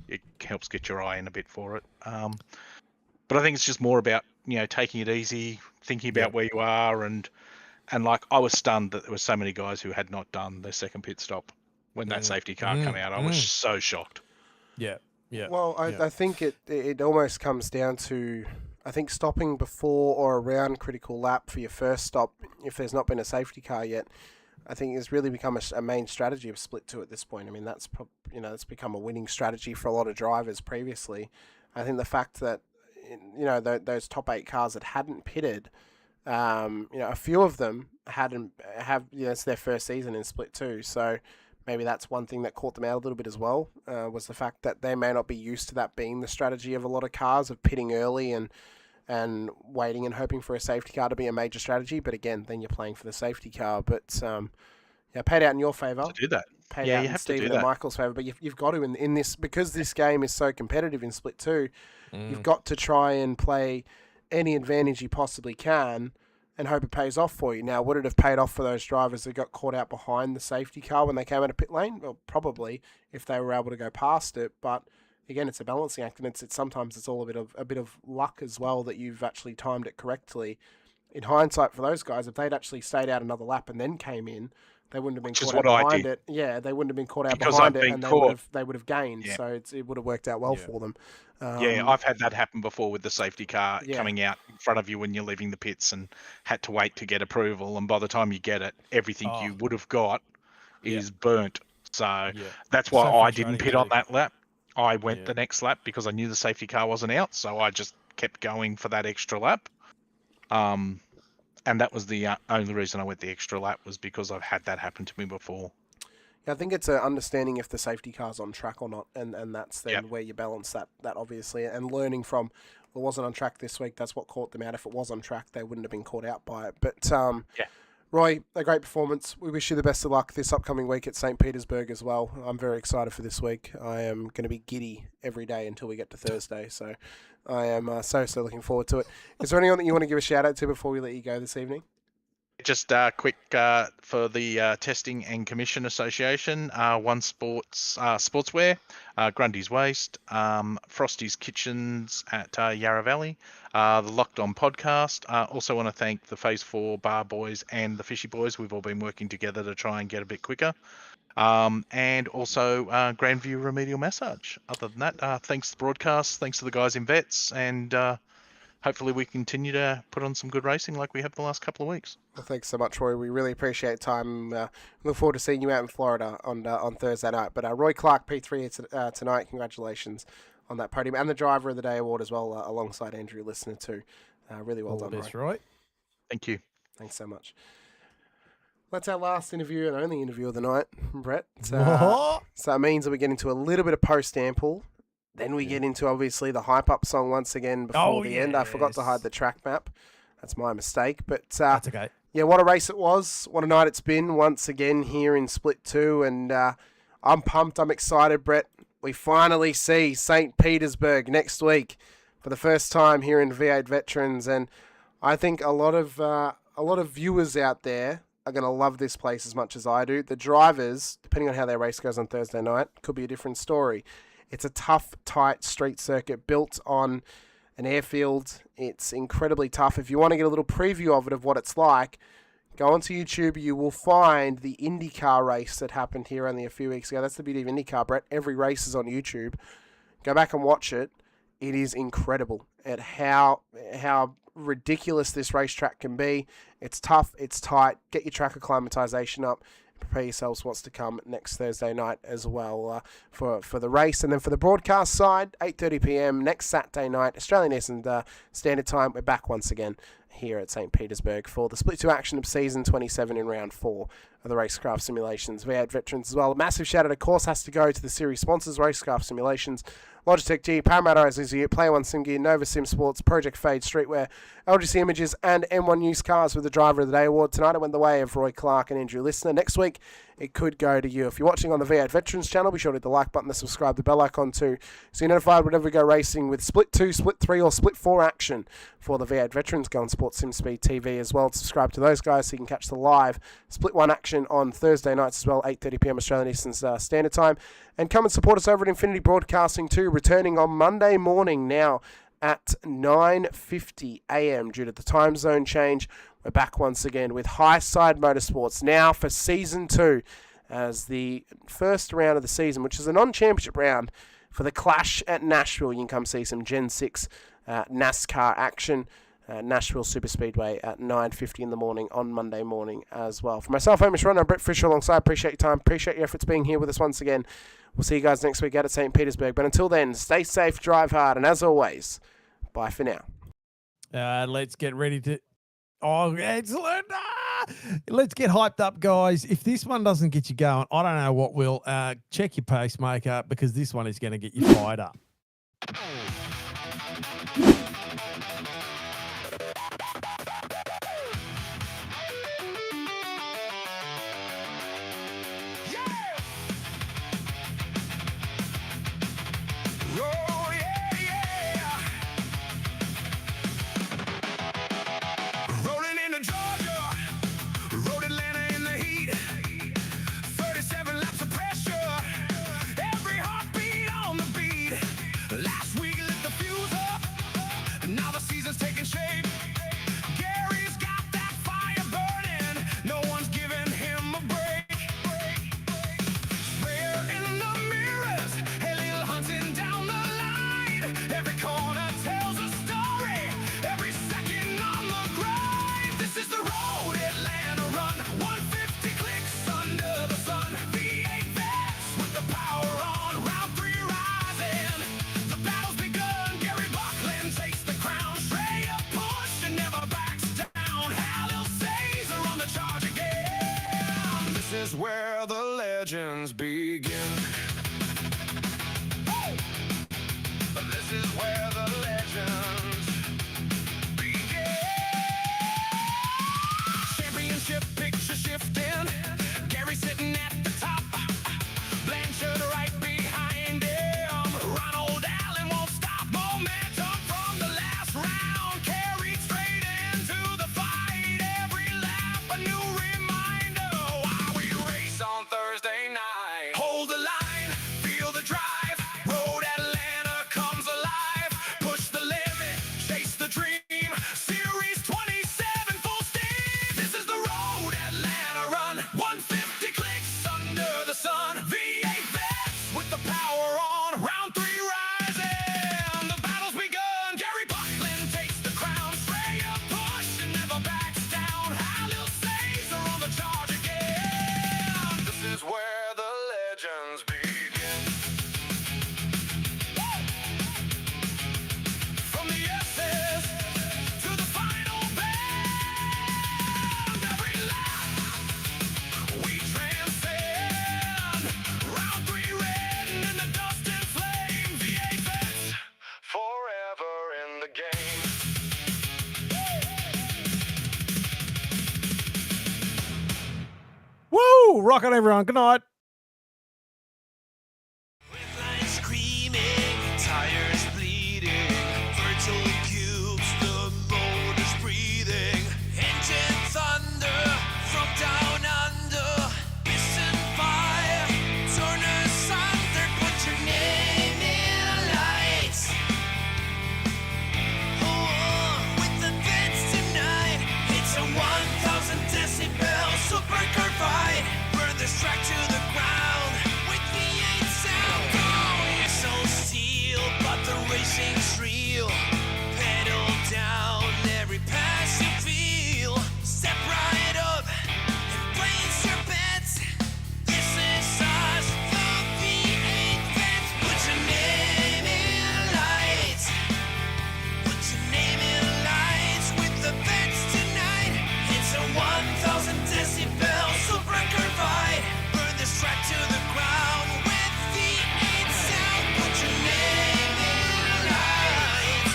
D: it helps get your eye in a bit for it. But I think it's just more about, taking it easy, thinking about where you are. And like, I was stunned that there were so many guys who had not done their second pit stop when that safety car came out. I was so shocked.
C: Yeah. Yeah.
B: Well, I think it almost comes down to, I think, stopping before or around critical lap for your first stop, if there's not been a safety car yet, I think has really become a main strategy of split 2 at this point. I mean, that's that's become a winning strategy for a lot of drivers previously. I think the fact that those top 8 cars that hadn't pitted, a few of them it's their first season in split 2, so maybe that's one thing that caught them out a little bit as well, was the fact that they may not be used to that being the strategy of a lot of cars, of pitting early and waiting and hoping for a safety car to be a major strategy. But again, then you're playing for the safety car. But paid out in your favour.
D: To do that.
B: Paid out
D: you
B: in
D: have
B: Stephen
D: to do
B: and
D: that.
B: Michael's favour. But you've got to, in this, because this game is so competitive in split 2, you've got to try and play any advantage you possibly can and hope it pays off for you. Now, would it have paid off for those drivers that got caught out behind the safety car when they came out of pit lane? Well, probably, if they were able to go past it. But again, it's a balancing act, and sometimes it's all a bit of luck as well that you've actually timed it correctly. In hindsight, for those guys, if they'd actually stayed out another lap and then came in, they wouldn't have been caught out behind it. Yeah, they wouldn't have been caught out behind it, and they would have gained.
D: Yeah.
B: So it would have worked out well for them.
D: I've had that happen before with the safety car coming out in front of you when you're leaving the pits and had to wait to get approval. And by the time you get it, everything you would have got is burnt. So that's why I didn't pit on that lap. I went the next lap because I knew the safety car wasn't out. So I just kept going for that extra lap. And that was the only reason I went the extra lap, was because I've had that happen to me before.
B: I think it's understanding if the safety car's on track or not, and that's then where you balance that obviously, and learning from, well, it wasn't on track this week, that's what caught them out. If it was on track, they wouldn't have been caught out by it. But Roy, a great performance. We wish you the best of luck this upcoming week at St. Petersburg as well. I'm very excited for this week. I am going to be giddy every day until we get to Thursday, so I am so looking forward to it. Is there anyone that you want to give a shout out to before we let you go this evening?
D: Just quick for the Testing and Commission Association, One Sports Sportswear, Grundy's Waste, Frosty's Kitchens at Yarra Valley, the Locked On Podcast. Also want to thank the Phase 4 Bar Boys and the Fishy Boys. We've all been working together to try and get a bit quicker. And also Grandview Remedial Massage. Other than that, thanks to the broadcast, thanks to the guys in Vets, and hopefully we continue to put on some good racing like we have the last couple of weeks.
B: Well, thanks so much, Roy. We really appreciate time. Look forward to seeing you out in Florida on Thursday night. But Roy Clark, P3 tonight. Congratulations on that podium. And the Driver of the Day award as well, alongside Andrew Listener too. Really well done,
C: Roy.
D: Thank you.
B: Thanks so much. That's our last interview and only interview of the night, Brett. So that means that we get into a little bit of post-ample. Then we get into, obviously, the hype-up song once again before the end. I forgot to hide the track map. That's my mistake. But
C: that's okay.
B: Yeah, what a race it was. What a night it's been once again here in Split 2. And I'm pumped. I'm excited, Brett. We finally see St. Petersburg next week for the first time here in V8 Veterans. And I think a lot of viewers out there are going to love this place as much as I do. The drivers, depending on how their race goes on Thursday night, could be a different story. It's a tough, tight street circuit built on an airfield. It's incredibly tough. If you want to get a little preview of what it's like, go onto YouTube. You will find the IndyCar race that happened here only a few weeks ago. That's the beauty of IndyCar, Brett. Every race is on YouTube. Go back and watch it. It is incredible at how ridiculous this racetrack can be. It's tough. It's tight. Get your track acclimatization up. Prepare yourselves what's to come next Thursday night as well for the race. And then for the broadcast side, 8:30 p.m. next Saturday night, Australian Eastern Standard Time. We're back once again here at St. Petersburg for the Split 2 action of Season 27 in Round 4 of the Racecraft Simulations V8 Veterans as well. A massive shout out, of course, has to go to the series sponsors, Racecraft Simulations, Logitech G, Parramatta Isuzu Ute, Player One Sim Gear, Nova Simsports, Project Fade Streetwear, LGC Images, and M1 Used Cars with the Driver of the Day award. Tonight it went the way of Roy Clark and Andrew Listener. Next week it could go to you. If you're watching on the V8 Veterans channel, be sure to hit the like button, the subscribe, the bell icon too, so you're notified whenever we go racing with Split 2, Split 3 or Split 4 action for the V8 Veterans. Go on Sports Sim Speed TV as well. Subscribe to those guys so you can catch the live Split 1 action on Thursday nights as well, 8:30 p.m. Australian Eastern Standard Time. And come and support us over at Infinity Broadcasting too, returning on Monday morning now at 9:50 a.m. due to the time zone change. We're back once again with High Side Motorsports now for Season 2 as the first round of the season, which is a non-championship round for the Clash at Nashville. You can come see some Gen 6 NASCAR action. Nashville Superspeedway at 9:50 in the morning on Monday morning as well. For myself, Hamish Munro Brett Fisher alongside. Appreciate your time. Appreciate your efforts being here with us once again. We'll see you guys next week out at St. Petersburg. But until then, stay safe, drive hard, and as always, bye for now.
C: Let's get ready to... Oh, excellent! Let's get hyped up, guys. If this one doesn't get you going, I don't know what will. Check your pacemaker because this one is going to get you fired up.
E: Takes the crown, straight up push and never backs down. Hallelujah. is where the legends begin. This is where the legends begin. Championship picture shifting. Gary sitting at the top. Blanchard right behind him. Ronald Allen won't stop. Momentum from the last round. Carried straight into the fight. Every lap a new reminder why we race on Thursday night. Hold the line, feel the drive. Road Atlanta comes alive. Push the limit, chase the dream. Series 27 full steam. This is the Road Atlanta run. 150 clicks under the sun. V8 Vets with the power on. Round 3 rising. The battle's begun. Gary Buckland takes the crown. Straight up push and never backs down. Halil Caesar on the charge again. This is where the legends begin. From the S's to the final band, every lap we transcend. Round 3 red and in the dust and flame. V8 Vets forever in the game.
C: Woo! Rock on, everyone. Good night.
F: With lines screaming, tires bleeding, virtual cubes, the motor's breathing, engine thunder from down under, piston fire, turn asunder, put your name in lights. Oh, with the Vets tonight, it's a 1,000 decibel supercar fight. Burn this track to the ground with V8 sound. Go, you're so steel, but the racing's real. Pedal down every pass you feel. Step right up and place your bets. This is us, the V8 Vets. Put your name in lights. Put your name in lights with the Vets tonight. It's a 1,000 decibel supercar fight. Burn this track to the ground with V8 sound. Put your name in lights.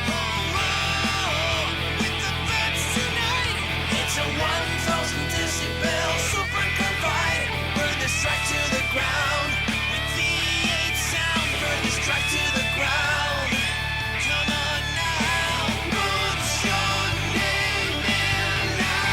F: Oh, with the Vets tonight. It's a 1,000 decibel supercar fight. Burn this track to the ground with V8 sound. Burn this track to the ground. Come on now, put your name in lights.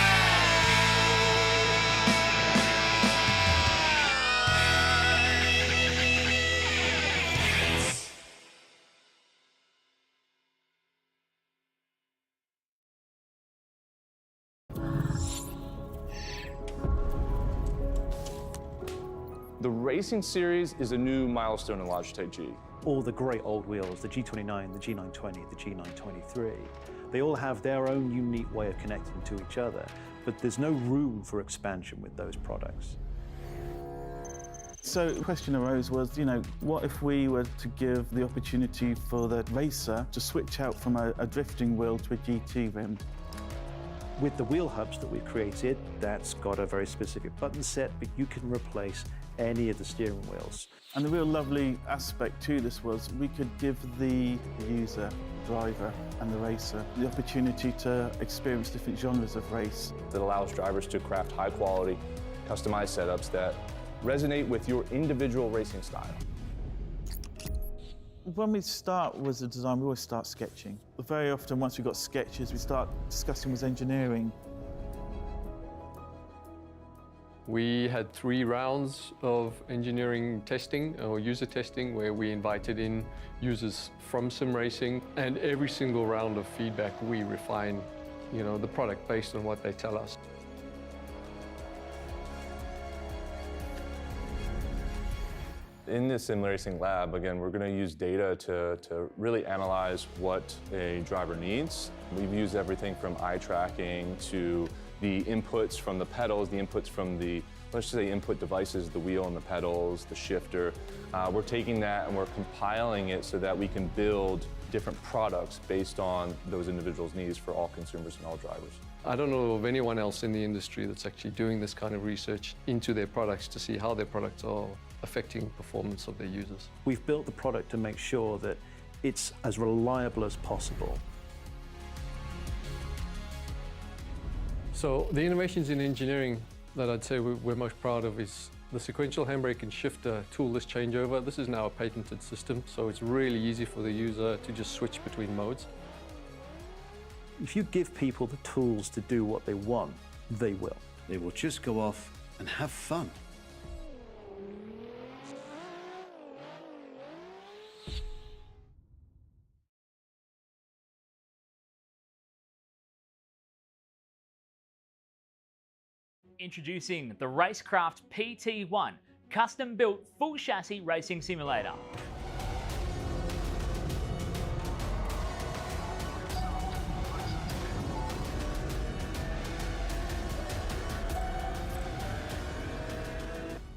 G: The Racing Series is a new milestone in Logitech G.
H: All the great old wheels, the G29, the G920, the G923, they all have their own unique way of connecting to each other, but there's no room for expansion with those products.
I: So the question arose was, what if we were to give the opportunity for the racer to switch out from a drifting wheel to a GT rim?
H: With the wheel hubs that we've created, that's got a very specific button set, but you can replace any of the steering wheels.
I: And the real lovely aspect to this was we could give the user, driver and the racer the opportunity to experience different genres of race.
G: That allows drivers to craft high quality, customized setups that resonate with your individual racing style.
I: When we start with the design, we always start sketching. Very often, once we've got sketches, we start discussing with engineering.
J: We had 3 rounds of engineering testing or user testing where we invited in users from sim racing, and every single round of feedback we refine, the product based on what they tell us.
G: In this sim racing lab, again, we're going to use data to really analyze what a driver needs. We've used everything from eye tracking to the inputs from the pedals, the inputs from the let's say input devices, the wheel and the pedals, the shifter. We're taking that and we're compiling it so that we can build different products based on those individuals' needs for all consumers and all drivers.
J: I don't know of anyone else in the industry that's actually doing this kind of research into their products to see how their products are affecting performance of their users.
H: We've built the product to make sure that it's as reliable as possible.
J: So the innovations in engineering that I'd say we're most proud of is the sequential handbrake and shifter toolless changeover. This is now a patented system, so it's really easy for the user to just switch between modes.
H: If you give people the tools to do what they want, they will.
K: They will just go off and have fun.
L: Introducing the Rackraft PT1, custom-built full chassis racing simulator.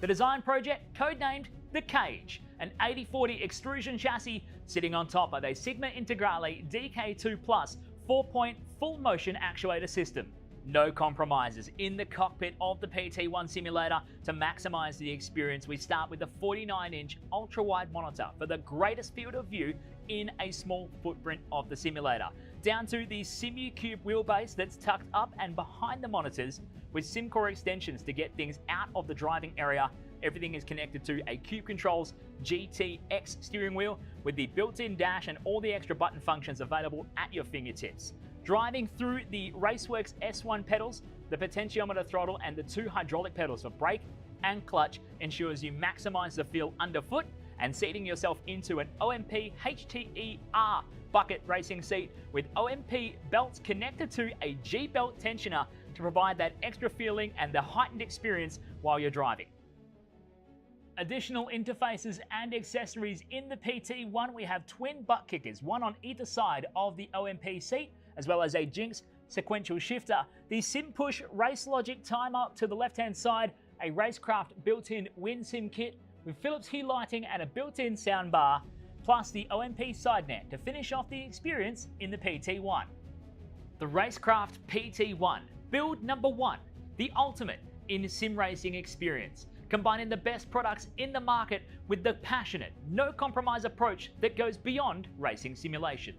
L: The design project, codenamed The Cage, an 80/40 extrusion chassis sitting on top of a Sigma Integrale DK2 Plus 4-point full motion actuator system. No compromises in the cockpit of the PT1 simulator. To maximize the experience, we start with the 49-inch ultra-wide monitor for the greatest field of view in a small footprint of the simulator, down to the SimuCube wheelbase that's tucked up and behind the monitors with SimCore extensions to get things out of the driving area. Everything is connected to a Cube Controls GTX steering wheel with the built-in dash and all the extra button functions available at your fingertips. Driving through the Raceworks S1 pedals, the potentiometer throttle and the 2 hydraulic pedals for brake and clutch ensures you maximize the feel underfoot, and seating yourself into an OMP HTER bucket racing seat with OMP belts connected to a G-belt tensioner to provide that extra feeling and the heightened experience while you're driving. Additional interfaces and accessories in the PT1, we have twin butt kickers, one on either side of the OMP seat, as well as a Jinx sequential shifter, the SimPush Race Logic timer to the left-hand side, a Racecraft built-in WinSim kit with Philips Hue lighting and a built-in soundbar, plus the OMP side net to finish off the experience in the PT1. The Racecraft PT1, build number 1, the ultimate in sim racing experience, combining the best products in the market with the passionate, no-compromise approach that goes beyond racing simulation.